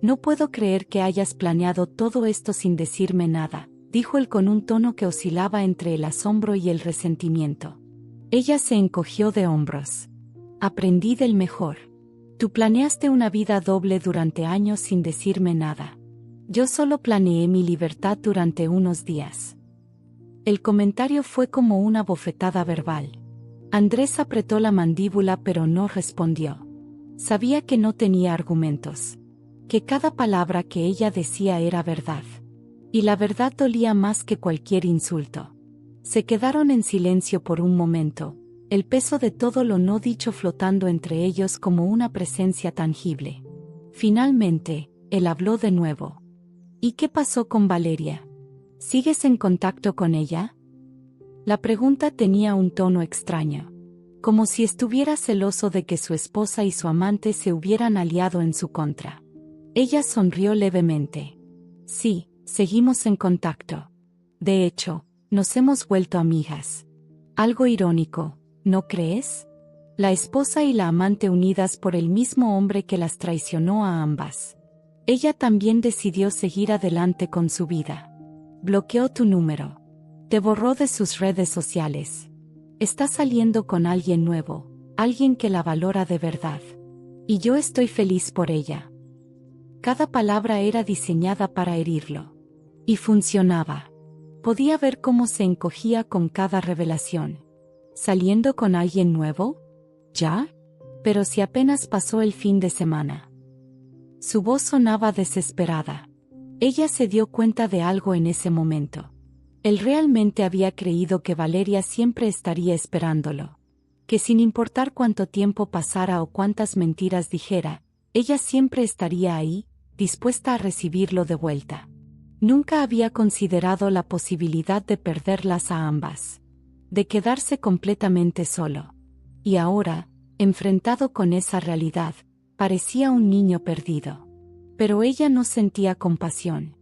No puedo creer que hayas planeado todo esto sin decirme nada, dijo él con un tono que oscilaba entre el asombro y el resentimiento. Ella se encogió de hombros. Aprendí del mejor. Tú planeaste una vida doble durante años sin decirme nada. Yo solo planeé mi libertad durante unos días. El comentario fue como una bofetada verbal. Andrés apretó la mandíbula pero no respondió. Sabía que no tenía argumentos. Que cada palabra que ella decía era verdad. Y la verdad dolía más que cualquier insulto. Se quedaron en silencio por un momento, el peso de todo lo no dicho flotando entre ellos como una presencia tangible. Finalmente, él habló de nuevo. ¿Y qué pasó con Valeria? ¿Sigues en contacto con ella? La pregunta tenía un tono extraño, como si estuviera celoso de que su esposa y su amante se hubieran aliado en su contra. Ella sonrió levemente. Sí, seguimos en contacto. De hecho, nos hemos vuelto amigas. Algo irónico, ¿no crees? La esposa y la amante unidas por el mismo hombre que las traicionó a ambas. Ella también decidió seguir adelante con su vida. Bloqueó tu número. Te borró de sus redes sociales. Está saliendo con alguien nuevo, alguien que la valora de verdad. Y yo estoy feliz por ella. Cada palabra era diseñada para herirlo. Y funcionaba. Podía ver cómo se encogía con cada revelación. ¿Saliendo con alguien nuevo? ¿Ya? Pero si apenas pasó el fin de semana. Su voz sonaba desesperada. Ella se dio cuenta de algo en ese momento. Él realmente había creído que Valeria siempre estaría esperándolo. Que sin importar cuánto tiempo pasara o cuántas mentiras dijera, ella siempre estaría ahí, dispuesta a recibirlo de vuelta. Nunca había considerado la posibilidad de perderlas a ambas. De quedarse completamente solo. Y ahora, enfrentado con esa realidad, parecía un niño perdido. Pero ella no sentía compasión.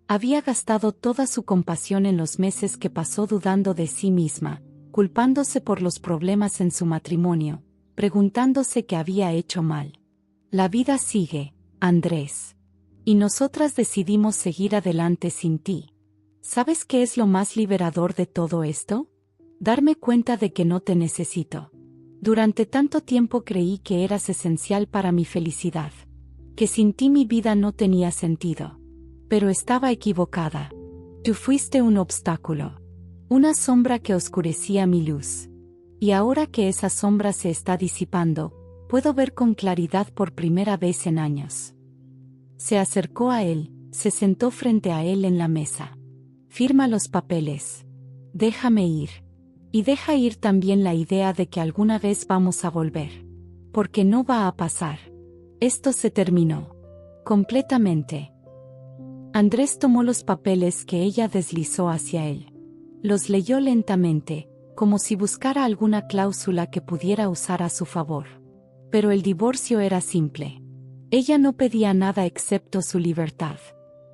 Había gastado toda su compasión en los meses que pasó dudando de sí misma, culpándose por los problemas en su matrimonio, preguntándose qué había hecho mal. La vida sigue, Andrés. Y nosotras decidimos seguir adelante sin ti. ¿Sabes qué es lo más liberador de todo esto? Darme cuenta de que no te necesito. Durante tanto tiempo creí que eras esencial para mi felicidad. Que sin ti mi vida no tenía sentido. Pero estaba equivocada. Tú fuiste un obstáculo. Una sombra que oscurecía mi luz. Y ahora que esa sombra se está disipando, puedo ver con claridad por primera vez en años. Se acercó a él, se sentó frente a él en la mesa. Firma los papeles. Déjame ir. Y deja ir también la idea de que alguna vez vamos a volver. Porque no va a pasar. Esto se terminó. Completamente. Andrés tomó los papeles que ella deslizó hacia él. Los leyó lentamente, como si buscara alguna cláusula que pudiera usar a su favor. Pero el divorcio era simple. Ella no pedía nada excepto su libertad.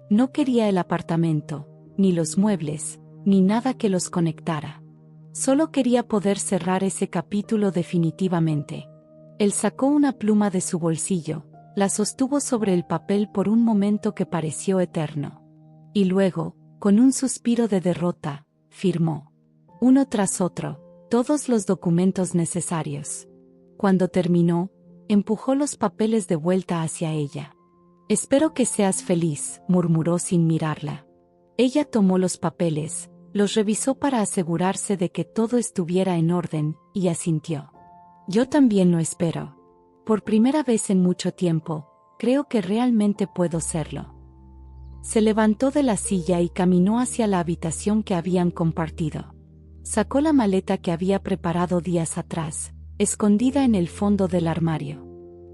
No quería el apartamento, ni los muebles, ni nada que los conectara. Solo quería poder cerrar ese capítulo definitivamente. Él sacó una pluma de su bolsillo, la sostuvo sobre el papel por un momento que pareció eterno. Y luego, con un suspiro de derrota, firmó. Uno tras otro, todos los documentos necesarios. Cuando terminó, empujó los papeles de vuelta hacia ella. «Espero que seas feliz», murmuró sin mirarla. Ella tomó los papeles, los revisó para asegurarse de que todo estuviera en orden, y asintió. «Yo también lo espero. Por primera vez en mucho tiempo, creo que realmente puedo serlo». Se levantó de la silla y caminó hacia la habitación que habían compartido. Sacó la maleta que había preparado días atrás, escondida en el fondo del armario.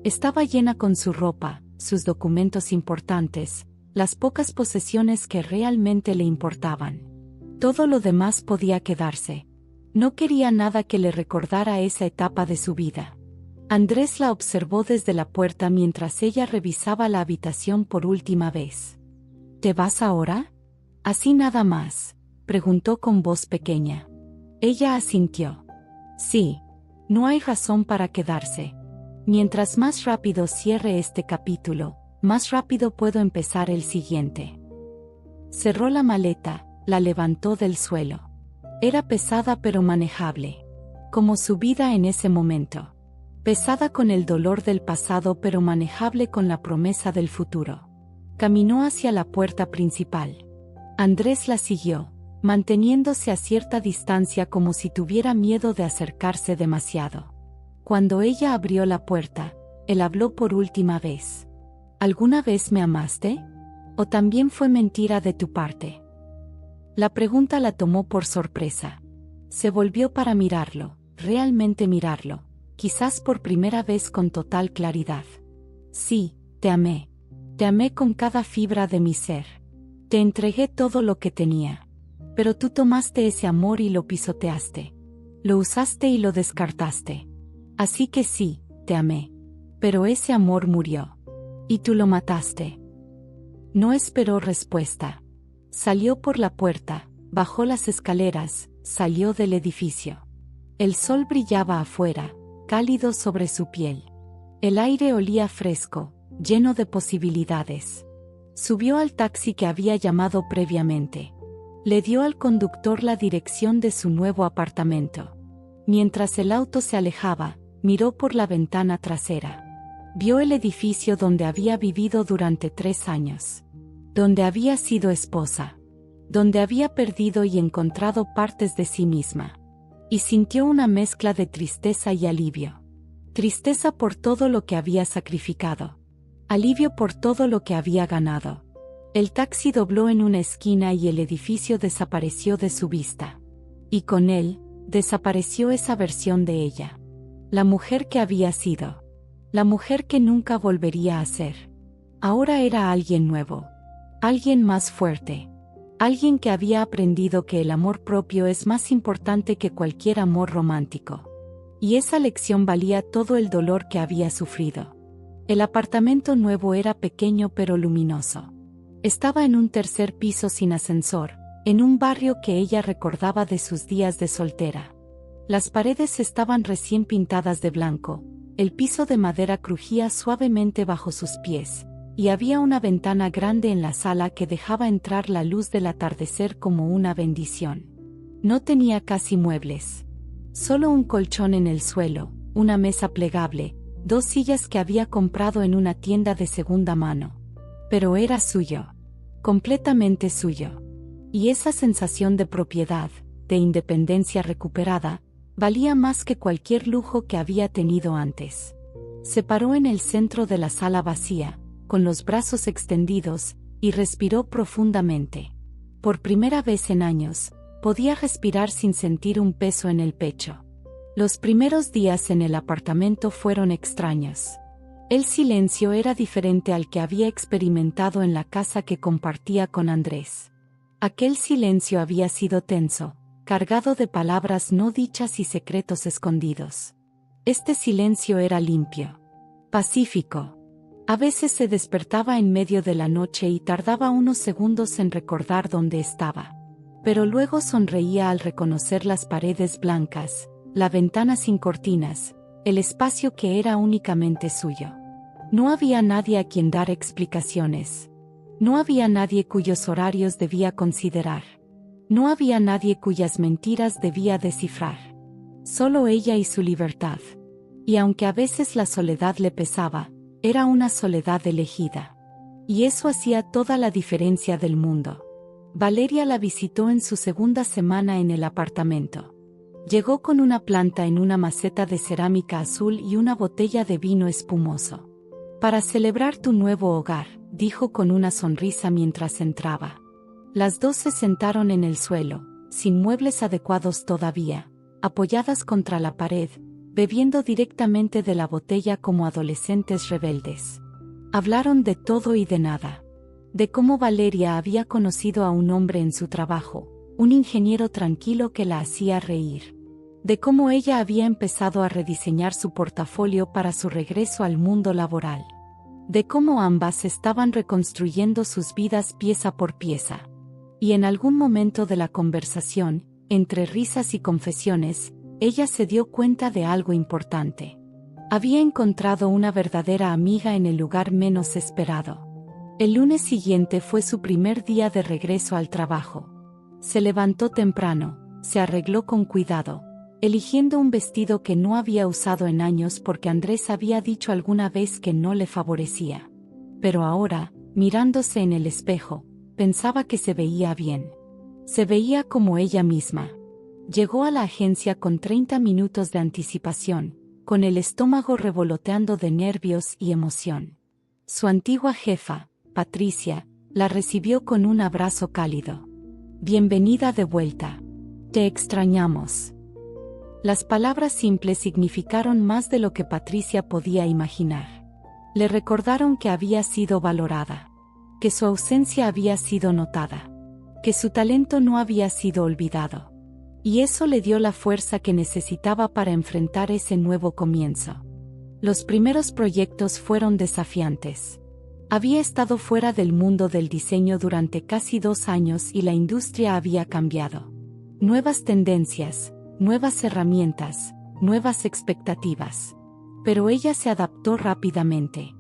Estaba llena con su ropa, sus documentos importantes, las pocas posesiones que realmente le importaban. Todo lo demás podía quedarse. No quería nada que le recordara esa etapa de su vida. Andrés la observó desde la puerta mientras ella revisaba la habitación por última vez. «¿Te vas ahora? ¿Así nada más?», preguntó con voz pequeña. Ella asintió. «Sí. No hay razón para quedarse. Mientras más rápido cierre este capítulo, más rápido puedo empezar el siguiente». Cerró la maleta, la levantó del suelo. Era pesada pero manejable. Como su vida en ese momento. Pesada con el dolor del pasado pero manejable con la promesa del futuro. Caminó hacia la puerta principal. Andrés la siguió, manteniéndose a cierta distancia como si tuviera miedo de acercarse demasiado. Cuando ella abrió la puerta, él habló por última vez. «¿Alguna vez me amaste? ¿O también fue mentira de tu parte?». La pregunta la tomó por sorpresa. Se volvió para mirarlo, realmente mirarlo, quizás por primera vez con total claridad. «Sí, te amé. Te amé con cada fibra de mi ser. Te entregué todo lo que tenía. Pero tú tomaste ese amor y lo pisoteaste. Lo usaste y lo descartaste. Así que sí, te amé. Pero ese amor murió. Y tú lo mataste». No esperó respuesta. Salió por la puerta, bajó las escaleras, salió del edificio. El sol brillaba afuera, cálido sobre su piel. El aire olía fresco, lleno de posibilidades. Subió al taxi que había llamado previamente. Le dio al conductor la dirección de su nuevo apartamento. Mientras el auto se alejaba, miró por la ventana trasera. Vio el edificio donde había vivido durante 3 años. Donde había sido esposa. Donde había perdido y encontrado partes de sí misma. Y sintió una mezcla de tristeza y alivio. Tristeza por todo lo que había sacrificado. Alivio por todo lo que había ganado. El taxi dobló en una esquina y el edificio desapareció de su vista. Y con él, desapareció esa versión de ella. La mujer que había sido. La mujer que nunca volvería a ser. Ahora era alguien nuevo. Alguien más fuerte. Alguien que había aprendido que el amor propio es más importante que cualquier amor romántico. Y esa lección valía todo el dolor que había sufrido. El apartamento nuevo era pequeño pero luminoso. Estaba en un 3er piso sin ascensor, en un barrio que ella recordaba de sus días de soltera. Las paredes estaban recién pintadas de blanco, el piso de madera crujía suavemente bajo sus pies, y había una ventana grande en la sala que dejaba entrar la luz del atardecer como una bendición. No tenía casi muebles. Solo un colchón en el suelo, una mesa plegable, 2 sillas que había comprado en una tienda de segunda mano. Pero era suyo. Completamente suyo. Y esa sensación de propiedad, de independencia recuperada, valía más que cualquier lujo que había tenido antes. Se paró en el centro de la sala vacía, con los brazos extendidos, y respiró profundamente. Por primera vez en años, podía respirar sin sentir un peso en el pecho. Los primeros días en el apartamento fueron extraños. El silencio era diferente al que había experimentado en la casa que compartía con Andrés. Aquel silencio había sido tenso, cargado de palabras no dichas y secretos escondidos. Este silencio era limpio, pacífico. A veces se despertaba en medio de la noche y tardaba unos segundos en recordar dónde estaba. Pero luego sonreía al reconocer las paredes blancas, la ventana sin cortinas, el espacio que era únicamente suyo. No había nadie a quien dar explicaciones. No había nadie cuyos horarios debía considerar. No había nadie cuyas mentiras debía descifrar. Solo ella y su libertad. Y aunque a veces la soledad le pesaba, era una soledad elegida. Y eso hacía toda la diferencia del mundo. Valeria la visitó en su segunda semana en el apartamento. Llegó con una planta en una maceta de cerámica azul y una botella de vino espumoso. Para celebrar tu nuevo hogar, dijo con una sonrisa mientras entraba. Las dos se sentaron en el suelo, sin muebles adecuados todavía, apoyadas contra la pared, bebiendo directamente de la botella como adolescentes rebeldes. Hablaron de todo y de nada. De cómo Valeria había conocido a un hombre en su trabajo, un ingeniero tranquilo que la hacía reír. De cómo ella había empezado a rediseñar su portafolio para su regreso al mundo laboral. De cómo ambas estaban reconstruyendo sus vidas pieza por pieza. Y en algún momento de la conversación, entre risas y confesiones, ella se dio cuenta de algo importante. Había encontrado una verdadera amiga en el lugar menos esperado. El lunes siguiente fue su primer día de regreso al trabajo. Se levantó temprano, se arregló con cuidado, eligiendo un vestido que no había usado en años porque Andrés había dicho alguna vez que no le favorecía. Pero ahora, mirándose en el espejo, pensaba que se veía bien. Se veía como ella misma. Llegó a la agencia con 30 minutos de anticipación, con el estómago revoloteando de nervios y emoción. Su antigua jefa, Patricia, la recibió con un abrazo cálido. Bienvenida de vuelta. Te extrañamos. Las palabras simples significaron más de lo que Patricia podía imaginar. Le recordaron que había sido valorada, que su ausencia había sido notada, que su talento no había sido olvidado. Y eso le dio la fuerza que necesitaba para enfrentar ese nuevo comienzo. Los primeros proyectos fueron desafiantes. Había estado fuera del mundo del diseño durante casi 2 años y la industria había cambiado. Nuevas tendencias, nuevas herramientas, nuevas expectativas. Pero ella se adaptó rápidamente.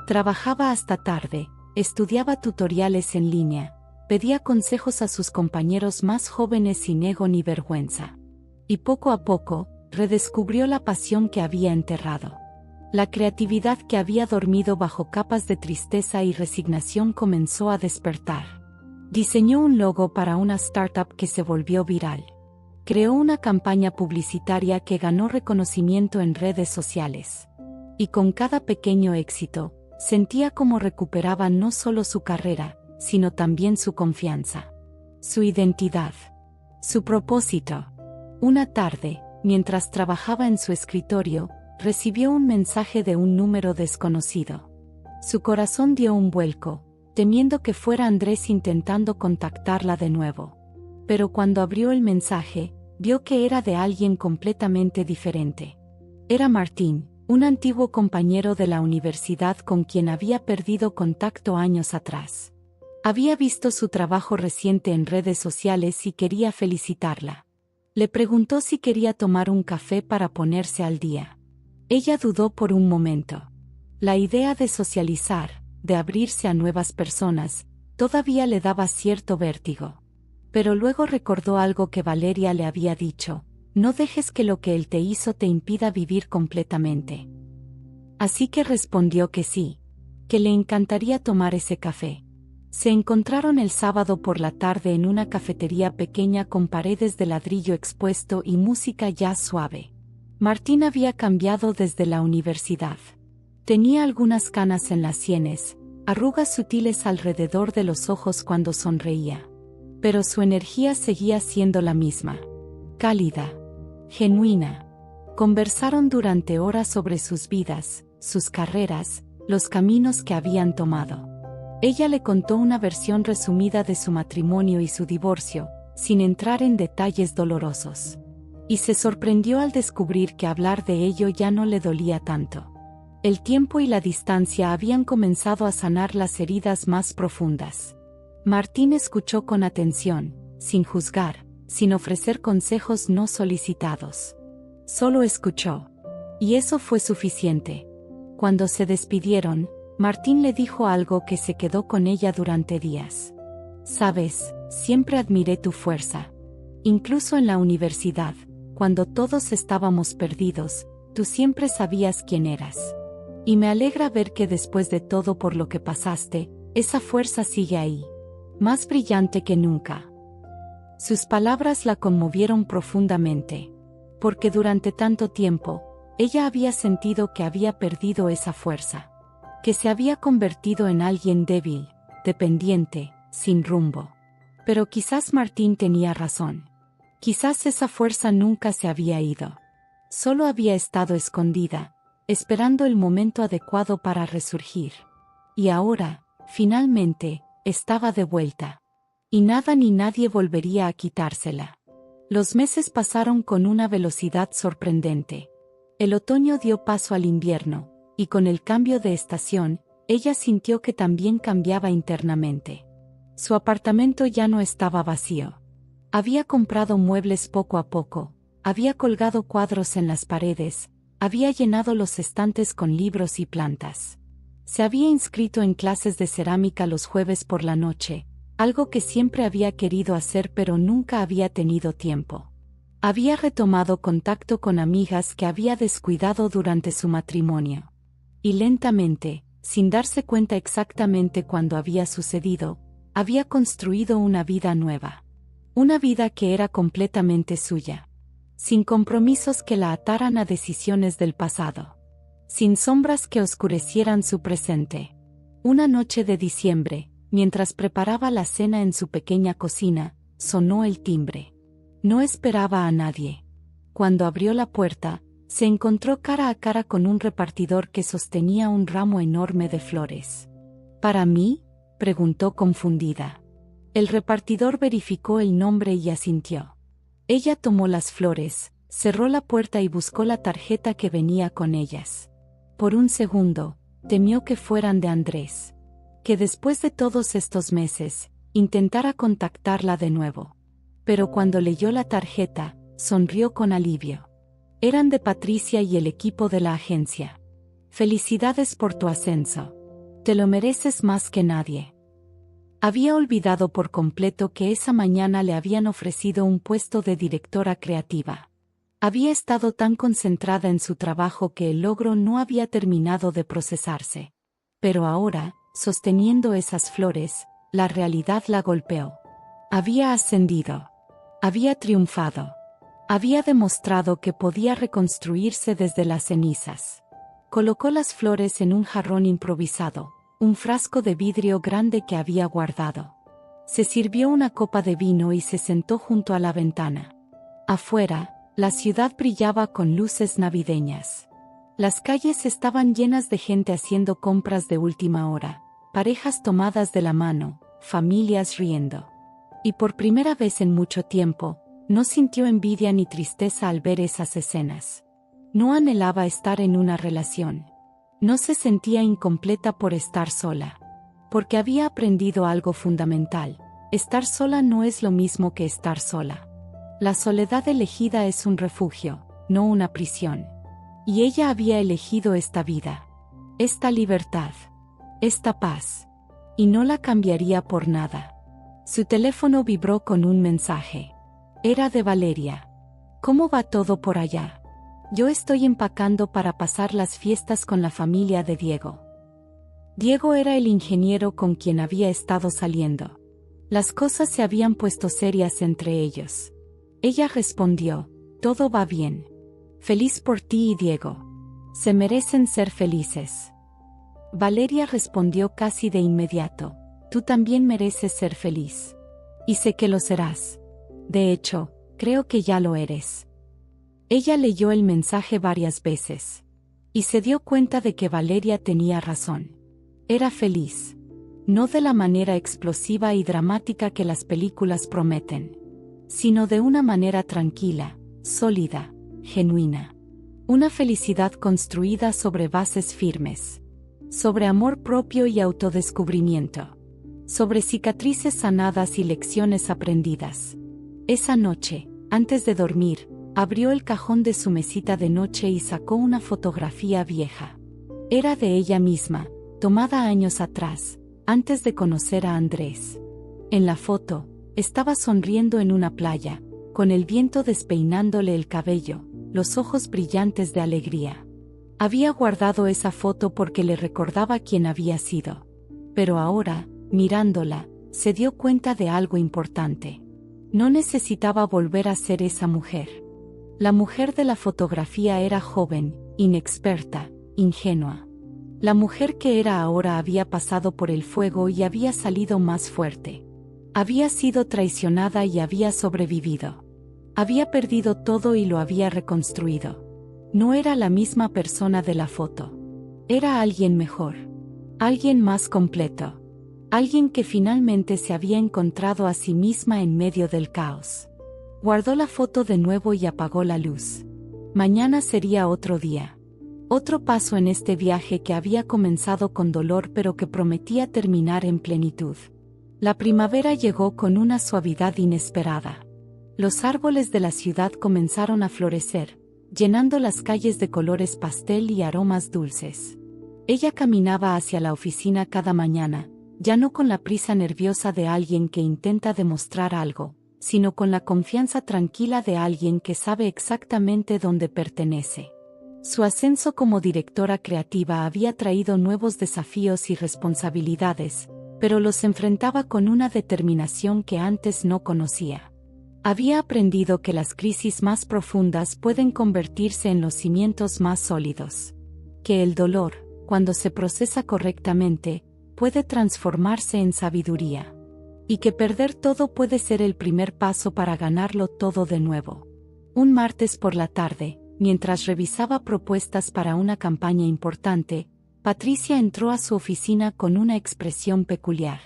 Trabajaba hasta tarde, estudiaba tutoriales en línea, pedía consejos a sus compañeros más jóvenes sin ego ni vergüenza. Y poco a poco, redescubrió la pasión que había enterrado. La creatividad que había dormido bajo capas de tristeza y resignación comenzó a despertar. Diseñó un logo para una startup que se volvió viral. Creó una campaña publicitaria que ganó reconocimiento en redes sociales. Y con cada pequeño éxito, sentía cómo recuperaba no solo su carrera, sino también su confianza, su identidad, su propósito. Una tarde, mientras trabajaba en su escritorio, recibió un mensaje de un número desconocido. Su corazón dio un vuelco, temiendo que fuera Andrés intentando contactarla de nuevo. Pero cuando abrió el mensaje, vio que era de alguien completamente diferente. Era Martín, un antiguo compañero de la universidad con quien había perdido contacto años atrás. Había visto su trabajo reciente en redes sociales y quería felicitarla. Le preguntó si quería tomar un café para ponerse al día. Ella dudó por un momento. La idea de socializar, de abrirse a nuevas personas, todavía le daba cierto vértigo. Pero luego recordó algo que Valeria le había dicho: no dejes que lo que él te hizo te impida vivir completamente. Así que respondió que sí, que le encantaría tomar ese café. Se encontraron el sábado por la tarde en una cafetería pequeña con paredes de ladrillo expuesto y música jazz suave. Martín había cambiado desde la universidad. Tenía algunas canas en las sienes, arrugas sutiles alrededor de los ojos cuando sonreía. Pero su energía seguía siendo la misma. Cálida. Genuina. Conversaron durante horas sobre sus vidas, sus carreras, los caminos que habían tomado. Ella le contó una versión resumida de su matrimonio y su divorcio, sin entrar en detalles dolorosos. Y se sorprendió al descubrir que hablar de ello ya no le dolía tanto. El tiempo y la distancia habían comenzado a sanar las heridas más profundas. Martín escuchó con atención, sin juzgar, sin ofrecer consejos no solicitados. Solo escuchó. Y eso fue suficiente. Cuando se despidieron, Martín le dijo algo que se quedó con ella durante días. Sabes, siempre admiré tu fuerza. Incluso en la universidad, cuando todos estábamos perdidos, tú siempre sabías quién eras. Y me alegra ver que después de todo por lo que pasaste, esa fuerza sigue ahí. Más brillante que nunca. Sus palabras la conmovieron profundamente. Porque durante tanto tiempo, ella había sentido que había perdido esa fuerza. Que se había convertido en alguien débil, dependiente, sin rumbo. Pero quizás Martín tenía razón. Quizás esa fuerza nunca se había ido. Solo había estado escondida, esperando el momento adecuado para resurgir. Y ahora, finalmente, estaba de vuelta. Y nada ni nadie volvería a quitársela. Los meses pasaron con una velocidad sorprendente. El otoño dio paso al invierno, y con el cambio de estación, ella sintió que también cambiaba internamente. Su apartamento ya no estaba vacío. Había comprado muebles poco a poco, había colgado cuadros en las paredes, había llenado los estantes con libros y plantas. Se había inscrito en clases de cerámica los jueves por la noche, algo que siempre había querido hacer pero nunca había tenido tiempo. Había retomado contacto con amigas que había descuidado durante su matrimonio. Y lentamente, sin darse cuenta exactamente cuándo había sucedido, había construido una vida nueva. Una vida que era completamente suya. Sin compromisos que la ataran a decisiones del pasado. Sin sombras que oscurecieran su presente. Una noche de diciembre, mientras preparaba la cena en su pequeña cocina, sonó el timbre. No esperaba a nadie. Cuando abrió la puerta, se encontró cara a cara con un repartidor que sostenía un ramo enorme de flores. ¿Para mí?, preguntó confundida. El repartidor verificó el nombre y asintió. Ella tomó las flores, cerró la puerta y buscó la tarjeta que venía con ellas. Por un segundo, temió que fueran de Andrés. Que después de todos estos meses, intentara contactarla de nuevo. Pero cuando leyó la tarjeta, sonrió con alivio. Eran de Patricia y el equipo de la agencia. Felicidades por tu ascenso. Te lo mereces más que nadie. Había olvidado por completo que esa mañana le habían ofrecido un puesto de directora creativa. Había estado tan concentrada en su trabajo que el logro no había terminado de procesarse. Pero ahora, sosteniendo esas flores, la realidad la golpeó. Había ascendido. Había triunfado. Había demostrado que podía reconstruirse desde las cenizas. Colocó las flores en un jarrón improvisado, un frasco de vidrio grande que había guardado. Se sirvió una copa de vino y se sentó junto a la ventana. Afuera, la ciudad brillaba con luces navideñas. Las calles estaban llenas de gente haciendo compras de última hora, parejas tomadas de la mano, familias riendo. Y por primera vez en mucho tiempo, no sintió envidia ni tristeza al ver esas escenas. No anhelaba estar en una relación. No se sentía incompleta por estar sola. Porque había aprendido algo fundamental. Estar sola no es lo mismo que estar sola. La soledad elegida es un refugio, no una prisión. Y ella había elegido esta vida. Esta libertad. Esta paz. Y no la cambiaría por nada. Su teléfono vibró con un mensaje. Era de Valeria. ¿Cómo va todo por allá? Yo estoy empacando para pasar las fiestas con la familia de Diego. Diego era el ingeniero con quien había estado saliendo. Las cosas se habían puesto serias entre ellos. Ella respondió, todo va bien. Feliz por ti y Diego. Se merecen ser felices. Valeria respondió casi de inmediato, tú también mereces ser feliz. Y sé que lo serás. De hecho, creo que ya lo eres. Ella leyó el mensaje varias veces. Y se dio cuenta de que Valeria tenía razón. Era feliz. No de la manera explosiva y dramática que las películas prometen. Sino de una manera tranquila, sólida, genuina. Una felicidad construida sobre bases firmes. Sobre amor propio y autodescubrimiento. Sobre cicatrices sanadas y lecciones aprendidas. Esa noche, antes de dormir, abrió el cajón de su mesita de noche y sacó una fotografía vieja. Era de ella misma, tomada años atrás, antes de conocer a Andrés. En la foto, estaba sonriendo en una playa, con el viento despeinándole el cabello, los ojos brillantes de alegría. Había guardado esa foto porque le recordaba quién había sido. Pero ahora, mirándola, se dio cuenta de algo importante. No necesitaba volver a ser esa mujer. La mujer de la fotografía era joven, inexperta, ingenua. La mujer que era ahora había pasado por el fuego y había salido más fuerte. Había sido traicionada y había sobrevivido. Había perdido todo y lo había reconstruido. No era la misma persona de la foto. Era alguien mejor. Alguien más completo. Alguien que finalmente se había encontrado a sí misma en medio del caos. Guardó la foto de nuevo y apagó la luz. Mañana sería otro día. Otro paso en este viaje que había comenzado con dolor pero que prometía terminar en plenitud. La primavera llegó con una suavidad inesperada. Los árboles de la ciudad comenzaron a florecer, llenando las calles de colores pastel y aromas dulces. Ella caminaba hacia la oficina cada mañana, ya no con la prisa nerviosa de alguien que intenta demostrar algo, sino con la confianza tranquila de alguien que sabe exactamente dónde pertenece. Su ascenso como directora creativa había traído nuevos desafíos y responsabilidades, pero los enfrentaba con una determinación que antes no conocía. Había aprendido que las crisis más profundas pueden convertirse en los cimientos más sólidos. Que el dolor, cuando se procesa correctamente, puede transformarse en sabiduría. Y que perder todo puede ser el primer paso para ganarlo todo de nuevo. Un martes por la tarde, mientras revisaba propuestas para una campaña importante, Patricia entró a su oficina con una expresión peculiar.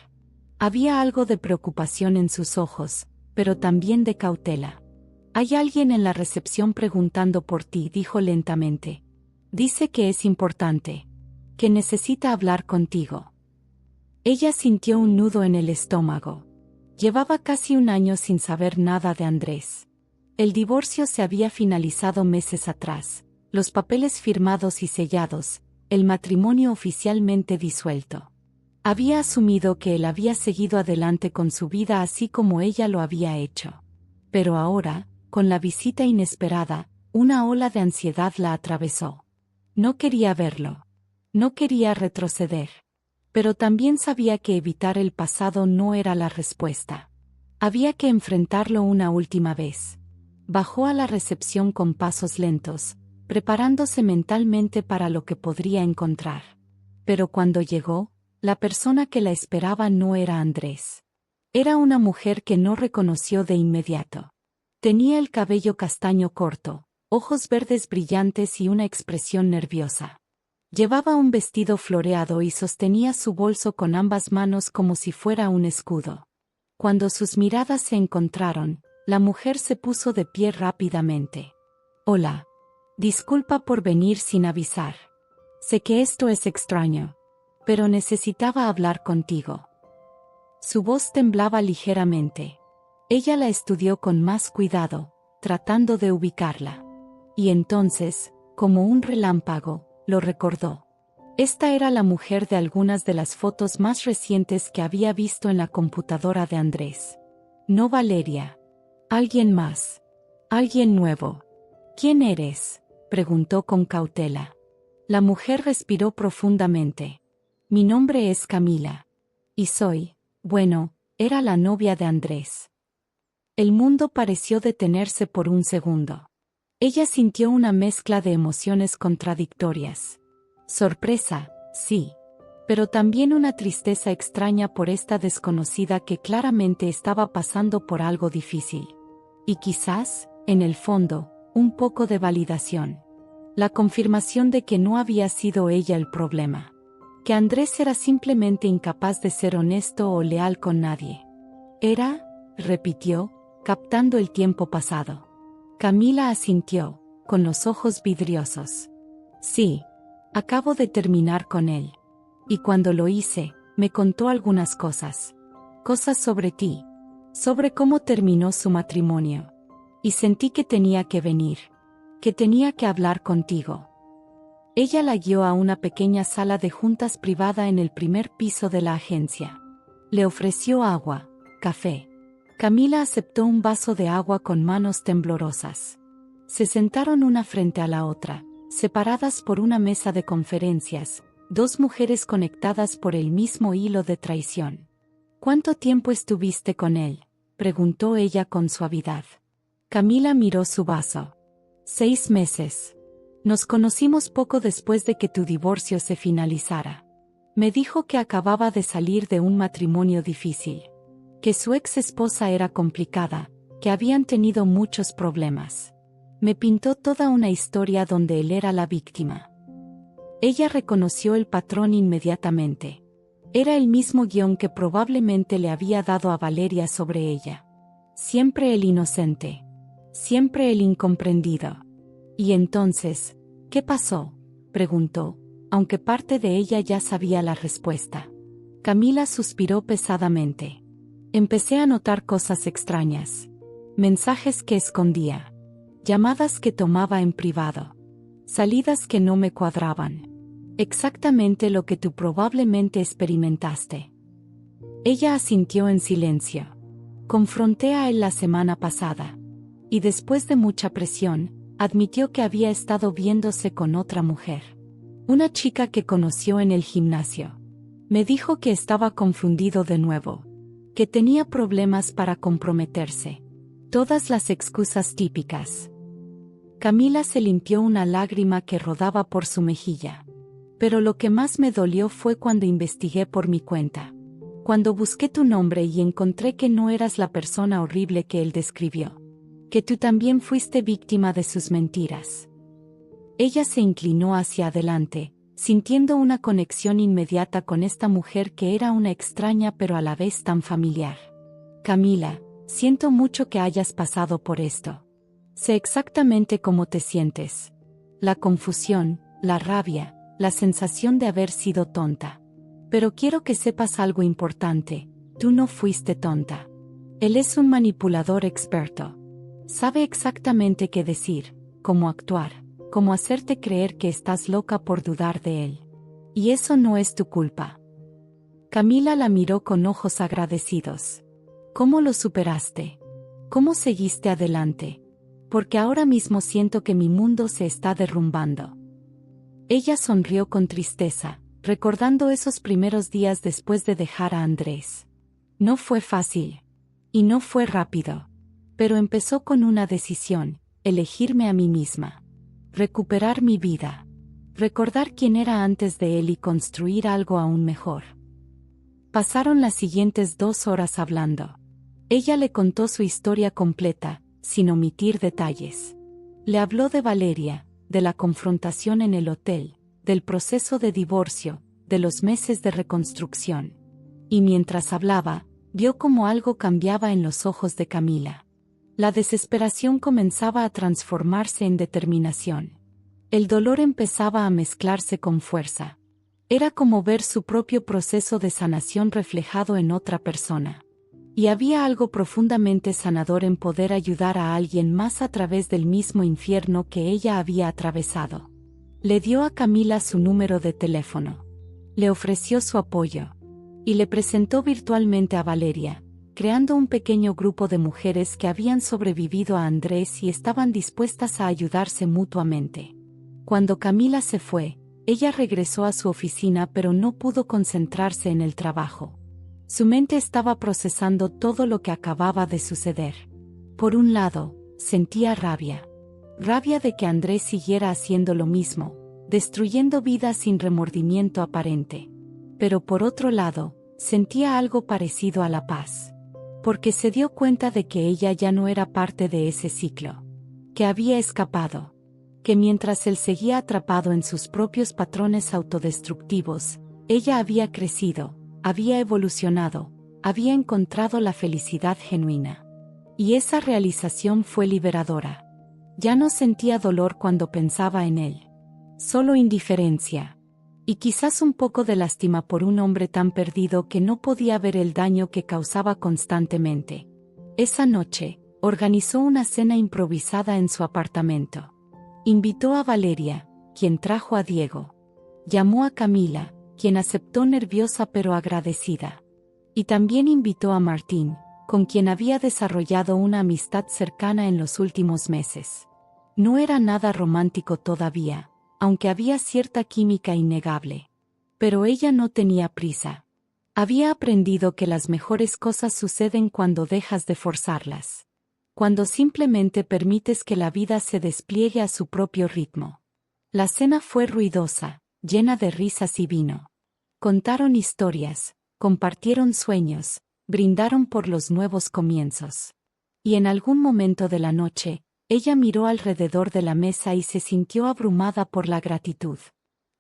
Había algo de preocupación en sus ojos, pero también de cautela. «Hay alguien en la recepción preguntando por ti», dijo lentamente. «Dice que es importante. Que necesita hablar contigo». Ella sintió un nudo en el estómago. Llevaba casi un año sin saber nada de Andrés. El divorcio se había finalizado meses atrás, los papeles firmados y sellados, el matrimonio oficialmente disuelto. Había asumido que él había seguido adelante con su vida así como ella lo había hecho. Pero ahora, con la visita inesperada, una ola de ansiedad la atravesó. No quería verlo. No quería retroceder. Pero también sabía que evitar el pasado no era la respuesta. Había que enfrentarlo una última vez. Bajó a la recepción con pasos lentos, preparándose mentalmente para lo que podría encontrar. Pero cuando llegó, la persona que la esperaba no era Andrés. Era una mujer que no reconoció de inmediato. Tenía el cabello castaño corto, ojos verdes brillantes y una expresión nerviosa. Llevaba un vestido floreado y sostenía su bolso con ambas manos como si fuera un escudo. Cuando sus miradas se encontraron, la mujer se puso de pie rápidamente. «Hola. Disculpa por venir sin avisar. Sé que esto es extraño, pero necesitaba hablar contigo». Su voz temblaba ligeramente. Ella la estudió con más cuidado, tratando de ubicarla. Y entonces, como un relámpago, lo recordó. Esta era la mujer de algunas de las fotos más recientes que había visto en la computadora de Andrés. No Valeria. Alguien más. Alguien nuevo. «¿Quién eres?», preguntó con cautela. La mujer respiró profundamente. «Mi nombre es Camila. Y soy, bueno, era la novia de Andrés». El mundo pareció detenerse por un segundo. Ella sintió una mezcla de emociones contradictorias. Sorpresa, sí. Pero también una tristeza extraña por esta desconocida que claramente estaba pasando por algo difícil. Y quizás, en el fondo, un poco de validación. La confirmación de que no había sido ella el problema. Que Andrés era simplemente incapaz de ser honesto o leal con nadie. «Era», repitió, captando el tiempo pasado. Camila asintió, con los ojos vidriosos. «Sí. Acabo de terminar con él. Y cuando lo hice, me contó algunas cosas. Cosas sobre ti. Sobre cómo terminó su matrimonio. Y sentí que tenía que venir. Que tenía que hablar contigo». Ella la guió a una pequeña sala de juntas privada en el primer piso de la agencia. Le ofreció agua, café. Camila aceptó un vaso de agua con manos temblorosas. Se sentaron una frente a la otra, separadas por una mesa de conferencias, dos mujeres conectadas por el mismo hilo de traición. ¿Cuánto tiempo estuviste con él?, preguntó ella con suavidad. Camila miró su vaso. 6 meses. Nos conocimos poco después de que tu divorcio se finalizara. Me dijo que acababa de salir de un matrimonio difícil, que su ex esposa era complicada, que habían tenido muchos problemas. Me pintó toda una historia donde él era la víctima. Ella reconoció el patrón inmediatamente. Era el mismo guión que probablemente le había dado a Valeria sobre ella. Siempre el inocente. Siempre el incomprendido. ¿Y entonces, qué pasó?, preguntó, aunque parte de ella ya sabía la respuesta. Camila suspiró pesadamente. Empecé a notar cosas extrañas. Mensajes que escondía. Llamadas que tomaba en privado. Salidas que no me cuadraban. Exactamente lo que tú probablemente experimentaste. Ella asintió en silencio. Confronté a él la semana pasada. Y después de mucha presión, admitió que había estado viéndose con otra mujer. Una chica que conoció en el gimnasio. Me dijo que estaba confundido de nuevo. Que tenía problemas para comprometerse. Todas las excusas típicas. Camila se limpió una lágrima que rodaba por su mejilla. Pero lo que más me dolió fue cuando investigué por mi cuenta. Cuando busqué tu nombre y encontré que no eras la persona horrible que él describió. Que tú también fuiste víctima de sus mentiras. Ella se inclinó hacia adelante, sintiendo una conexión inmediata con esta mujer que era una extraña pero a la vez tan familiar. Camila, siento mucho que hayas pasado por esto. Sé exactamente cómo te sientes. La confusión, la rabia, la sensación de haber sido tonta. Pero quiero que sepas algo importante, tú no fuiste tonta. Él es un manipulador experto. Sabe exactamente qué decir, cómo actuar, cómo hacerte creer que estás loca por dudar de él. Y eso no es tu culpa. Camila la miró con ojos agradecidos. ¿Cómo lo superaste? ¿Cómo seguiste adelante? Porque ahora mismo siento que mi mundo se está derrumbando. Ella sonrió con tristeza, recordando esos primeros días después de dejar a Andrés. No fue fácil. Y no fue rápido. Pero empezó con una decisión, elegirme a mí misma. Recuperar mi vida. Recordar quién era antes de él y construir algo aún mejor. Pasaron las siguientes 2 horas hablando. Ella le contó su historia completa, sin omitir detalles. Le habló de Valeria, de la confrontación en el hotel, del proceso de divorcio, de los meses de reconstrucción. Y mientras hablaba, vio cómo algo cambiaba en los ojos de Camila. La desesperación comenzaba a transformarse en determinación. El dolor empezaba a mezclarse con fuerza. Era como ver su propio proceso de sanación reflejado en otra persona. Y había algo profundamente sanador en poder ayudar a alguien más a través del mismo infierno que ella había atravesado. Le dio a Camila su número de teléfono. Le ofreció su apoyo. Y le presentó virtualmente a Valeria, creando un pequeño grupo de mujeres que habían sobrevivido a Andrés y estaban dispuestas a ayudarse mutuamente. Cuando Camila se fue, ella regresó a su oficina pero no pudo concentrarse en el trabajo. Su mente estaba procesando todo lo que acababa de suceder. Por un lado, sentía rabia. Rabia de que Andrés siguiera haciendo lo mismo, destruyendo vidas sin remordimiento aparente. Pero por otro lado, sentía algo parecido a la paz. Porque se dio cuenta de que ella ya no era parte de ese ciclo. Que había escapado. Que mientras él seguía atrapado en sus propios patrones autodestructivos, ella había crecido, había evolucionado, había encontrado la felicidad genuina. Y esa realización fue liberadora. Ya no sentía dolor cuando pensaba en él. Solo indiferencia. Y quizás un poco de lástima por un hombre tan perdido que no podía ver el daño que causaba constantemente. Esa noche, organizó una cena improvisada en su apartamento. Invitó a Valeria, quien trajo a Diego. Llamó a Camila, quien aceptó nerviosa pero agradecida. Y también invitó a Martín, con quien había desarrollado una amistad cercana en los últimos meses. No era nada romántico todavía, aunque había cierta química innegable. Pero ella no tenía prisa. Había aprendido que las mejores cosas suceden cuando dejas de forzarlas. Cuando simplemente permites que la vida se despliegue a su propio ritmo. La cena fue ruidosa, llena de risas y vino. Contaron historias, compartieron sueños, brindaron por los nuevos comienzos. Y en algún momento de la noche, ella miró alrededor de la mesa y se sintió abrumada por la gratitud.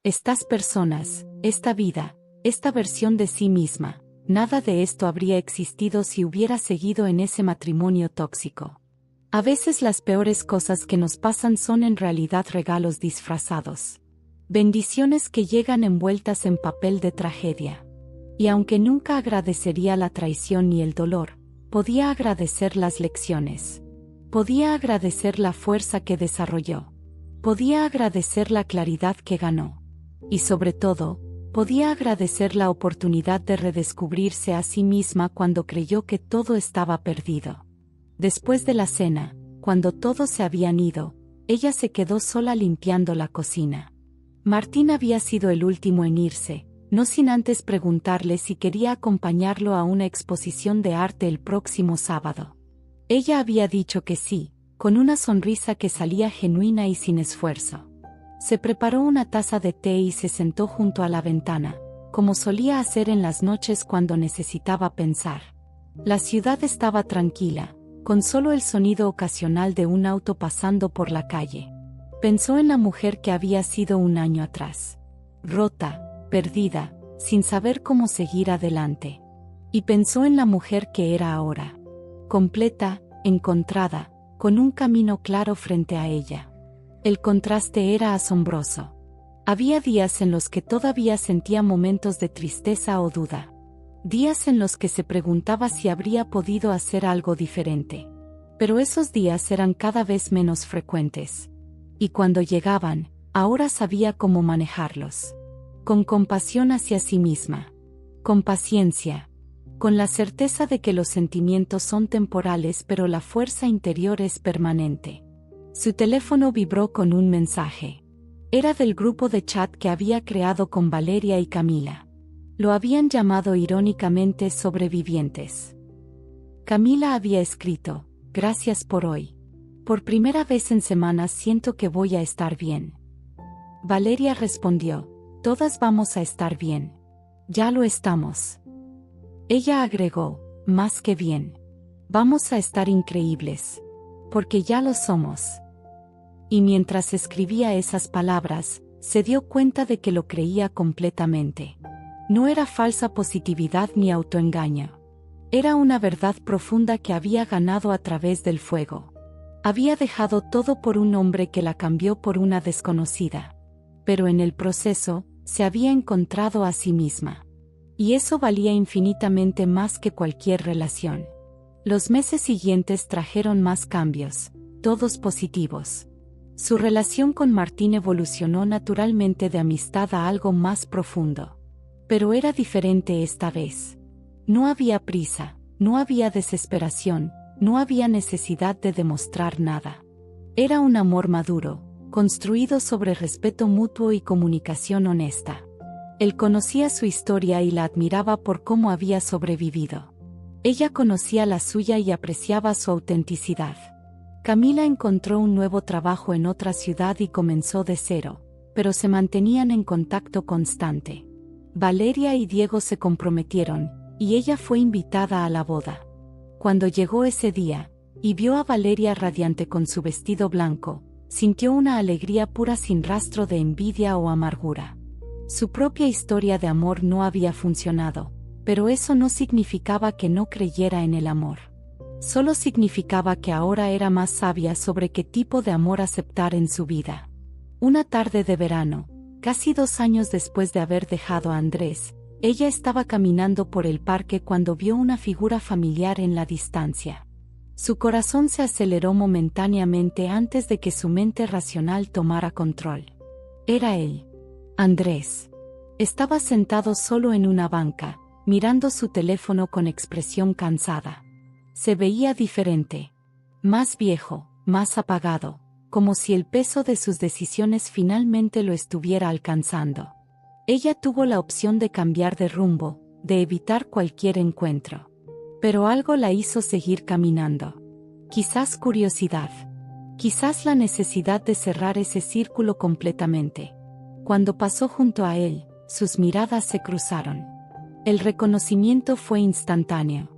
Estas personas, esta vida, esta versión de sí misma, nada de esto habría existido si hubiera seguido en ese matrimonio tóxico. A veces las peores cosas que nos pasan son en realidad regalos disfrazados. Bendiciones que llegan envueltas en papel de tragedia. Y aunque nunca agradecería la traición ni el dolor, podía agradecer las lecciones. Podía agradecer la fuerza que desarrolló. Podía agradecer la claridad que ganó. Y sobre todo, podía agradecer la oportunidad de redescubrirse a sí misma cuando creyó que todo estaba perdido. Después de la cena, cuando todos se habían ido, ella se quedó sola limpiando la cocina. Martín había sido el último en irse, no sin antes preguntarle si quería acompañarlo a una exposición de arte el próximo sábado. Ella había dicho que sí, con una sonrisa que salía genuina y sin esfuerzo. Se preparó una taza de té y se sentó junto a la ventana, como solía hacer en las noches cuando necesitaba pensar. La ciudad estaba tranquila, con solo el sonido ocasional de un auto pasando por la calle. Pensó en la mujer que había sido un año atrás. Rota, perdida, sin saber cómo seguir adelante. Y pensó en la mujer que era ahora. Completa, encontrada, con un camino claro frente a ella. El contraste era asombroso. Había días en los que todavía sentía momentos de tristeza o duda. Días en los que se preguntaba si habría podido hacer algo diferente. Pero esos días eran cada vez menos frecuentes. Y cuando llegaban, ahora sabía cómo manejarlos. Con compasión hacia sí misma. Con paciencia. Con la certeza de que los sentimientos son temporales pero la fuerza interior es permanente. Su teléfono vibró con un mensaje. Era del grupo de chat que había creado con Valeria y Camila. Lo habían llamado irónicamente sobrevivientes. Camila había escrito: "Gracias por hoy. Por primera vez en semanas siento que voy a estar bien". Valeria respondió: "Todas vamos a estar bien. Ya lo estamos". Ella agregó: "Más que bien. Vamos a estar increíbles. Porque ya lo somos". Y mientras escribía esas palabras, se dio cuenta de que lo creía completamente. No era falsa positividad ni autoengaño. Era una verdad profunda que había ganado a través del fuego. Había dejado todo por un hombre que la cambió por una desconocida. Pero en el proceso, se había encontrado a sí misma. Y eso valía infinitamente más que cualquier relación. Los meses siguientes trajeron más cambios, todos positivos. Su relación con Martín evolucionó naturalmente de amistad a algo más profundo. Pero era diferente esta vez. No había prisa, no había desesperación, no había necesidad de demostrar nada. Era un amor maduro, construido sobre respeto mutuo y comunicación honesta. Él conocía su historia y la admiraba por cómo había sobrevivido. Ella conocía la suya y apreciaba su autenticidad. Camila encontró un nuevo trabajo en otra ciudad y comenzó de cero, pero se mantenían en contacto constante. Valeria y Diego se comprometieron, y ella fue invitada a la boda. Cuando llegó ese día, y vio a Valeria radiante con su vestido blanco, sintió una alegría pura sin rastro de envidia o amargura. Su propia historia de amor no había funcionado, pero eso no significaba que no creyera en el amor. Solo significaba que ahora era más sabia sobre qué tipo de amor aceptar en su vida. Una tarde de verano, casi 2 años después de haber dejado a Andrés, ella estaba caminando por el parque cuando vio una figura familiar en la distancia. Su corazón se aceleró momentáneamente antes de que su mente racional tomara control. Era él. Andrés. Estaba sentado solo en una banca, mirando su teléfono con expresión cansada. Se veía diferente. Más viejo, más apagado, como si el peso de sus decisiones finalmente lo estuviera alcanzando. Ella tuvo la opción de cambiar de rumbo, de evitar cualquier encuentro. Pero algo la hizo seguir caminando. Quizás curiosidad. Quizás la necesidad de cerrar ese círculo completamente. Cuando pasó junto a él, sus miradas se cruzaron. El reconocimiento fue instantáneo.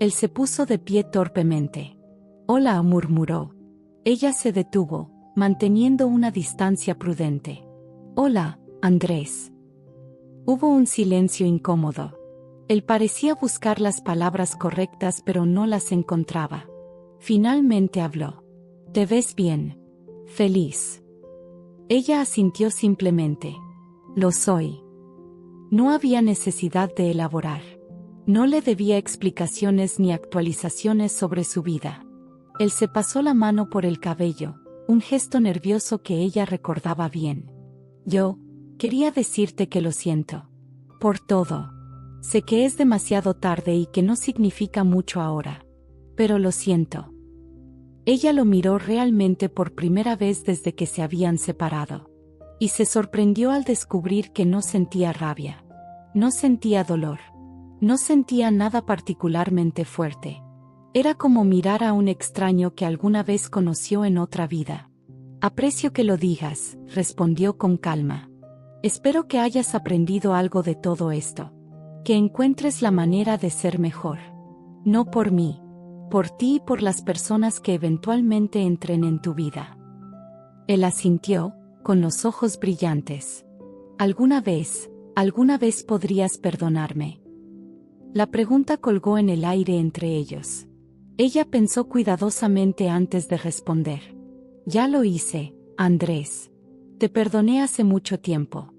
Él se puso de pie torpemente. «Hola», murmuró. Ella se detuvo, manteniendo una distancia prudente. «Hola, Andrés». Hubo un silencio incómodo. Él parecía buscar las palabras correctas pero no las encontraba. Finalmente habló. «¿Te ves bien? Feliz». Ella asintió simplemente. «Lo soy». No había necesidad de elaborar. No le debía explicaciones ni actualizaciones sobre su vida. Él se pasó la mano por el cabello, un gesto nervioso que ella recordaba bien. «Yo quería decirte que lo siento. Por todo. Sé que es demasiado tarde y que no significa mucho ahora. Pero lo siento». Ella lo miró realmente por primera vez desde que se habían separado. Y se sorprendió al descubrir que no sentía rabia. No sentía dolor. No sentía nada particularmente fuerte. Era como mirar a un extraño que alguna vez conoció en otra vida. «Aprecio que lo digas», respondió con calma. «Espero que hayas aprendido algo de todo esto. Que encuentres la manera de ser mejor. No por mí. Por ti y por las personas que eventualmente entren en tu vida». Él asintió, con los ojos brillantes. «¿Alguna vez podrías perdonarme?» La pregunta colgó en el aire entre ellos. Ella pensó cuidadosamente antes de responder. «Ya lo hice, Andrés. Te perdoné hace mucho tiempo.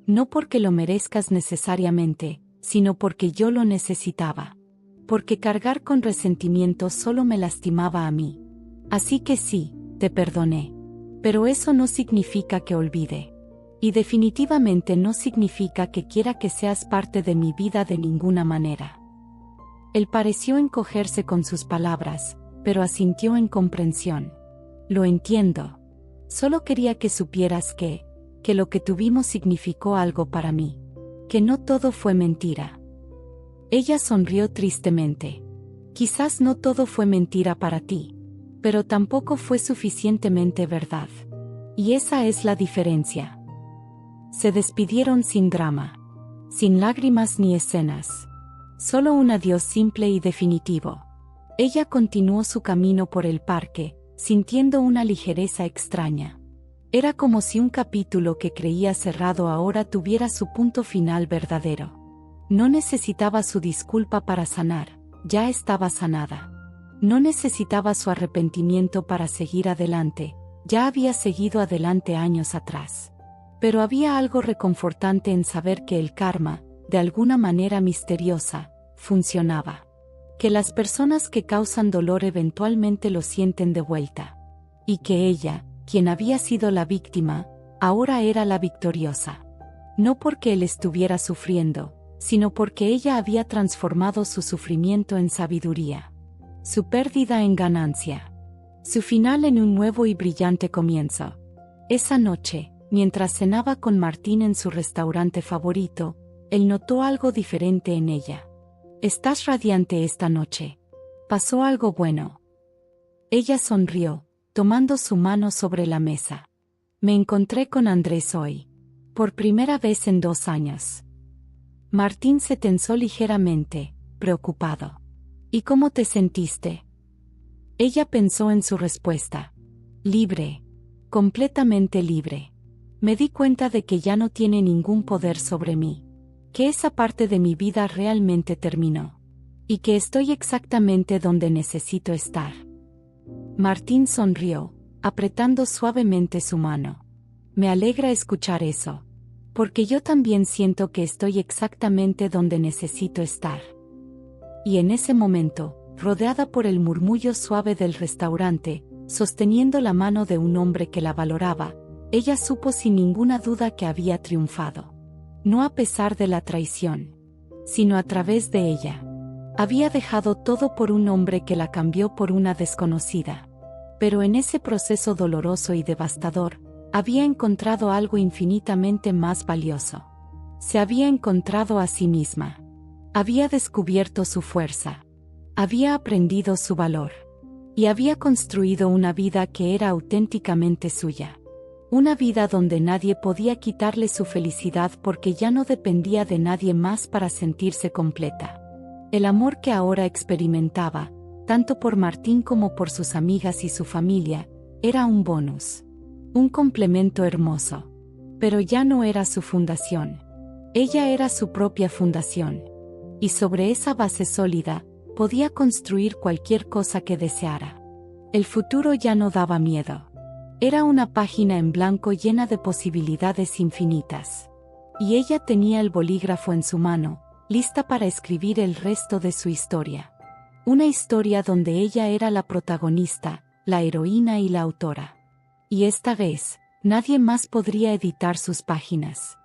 No porque lo merezcas necesariamente, sino porque yo lo necesitaba. Porque cargar con resentimiento solo me lastimaba a mí. Así que sí, te perdoné. Pero eso no significa que olvide. Y definitivamente no significa que quiera que seas parte de mi vida de ninguna manera». Él pareció encogerse con sus palabras, pero asintió en comprensión. «Lo entiendo. Solo quería que supieras que lo que tuvimos significó algo para mí. Que no todo fue mentira». Ella sonrió tristemente. «Quizás no todo fue mentira para ti. Pero tampoco fue suficientemente verdad. Y esa es la diferencia». Se despidieron sin drama. Sin lágrimas ni escenas. Solo un adiós simple y definitivo. Ella continuó su camino por el parque, sintiendo una ligereza extraña. Era como si un capítulo que creía cerrado ahora tuviera su punto final verdadero. No necesitaba su disculpa para sanar, ya estaba sanada. No necesitaba su arrepentimiento para seguir adelante, ya había seguido adelante años atrás. Pero había algo reconfortante en saber que el karma, de alguna manera misteriosa, funcionaba. Que las personas que causan dolor eventualmente lo sienten de vuelta. Y que ella, quien había sido la víctima, ahora era la victoriosa. No porque él estuviera sufriendo, sino porque ella había transformado su sufrimiento en sabiduría. Su pérdida en ganancia. Su final en un nuevo y brillante comienzo. Esa noche, mientras cenaba con Martín en su restaurante favorito, él notó algo diferente en ella. «Estás radiante esta noche. ¿Pasó algo bueno?» Ella sonrió, tomando su mano sobre la mesa. «Me encontré con Andrés hoy. Por primera vez en 2 años». Martín se tensó ligeramente, preocupado. «¿Y cómo te sentiste?» Ella pensó en su respuesta. «Libre. Completamente libre. Me di cuenta de que ya no tiene ningún poder sobre mí. Que esa parte de mi vida realmente terminó. Y que estoy exactamente donde necesito estar». Martín sonrió, apretando suavemente su mano. «Me alegra escuchar eso. Porque yo también siento que estoy exactamente donde necesito estar». Y en ese momento, rodeada por el murmullo suave del restaurante, sosteniendo la mano de un hombre que la valoraba, ella supo sin ninguna duda que había triunfado. No a pesar de la traición, sino a través de ella. Había dejado todo por un hombre que la cambió por una desconocida. Pero en ese proceso doloroso y devastador, había encontrado algo infinitamente más valioso. Se había encontrado a sí misma. Había descubierto su fuerza. Había aprendido su valor. Y había construido una vida que era auténticamente suya. Una vida donde nadie podía quitarle su felicidad porque ya no dependía de nadie más para sentirse completa. El amor que ahora experimentaba, tanto por Martín como por sus amigas y su familia, era un bonus. Un complemento hermoso. Pero ya no era su fundación. Ella era su propia fundación. Y sobre esa base sólida, podía construir cualquier cosa que deseara. El futuro ya no daba miedo. Era una página en blanco llena de posibilidades infinitas. Y ella tenía el bolígrafo en su mano, lista para escribir el resto de su historia. Una historia donde ella era la protagonista, la heroína y la autora. Y esta vez, nadie más podría editar sus páginas.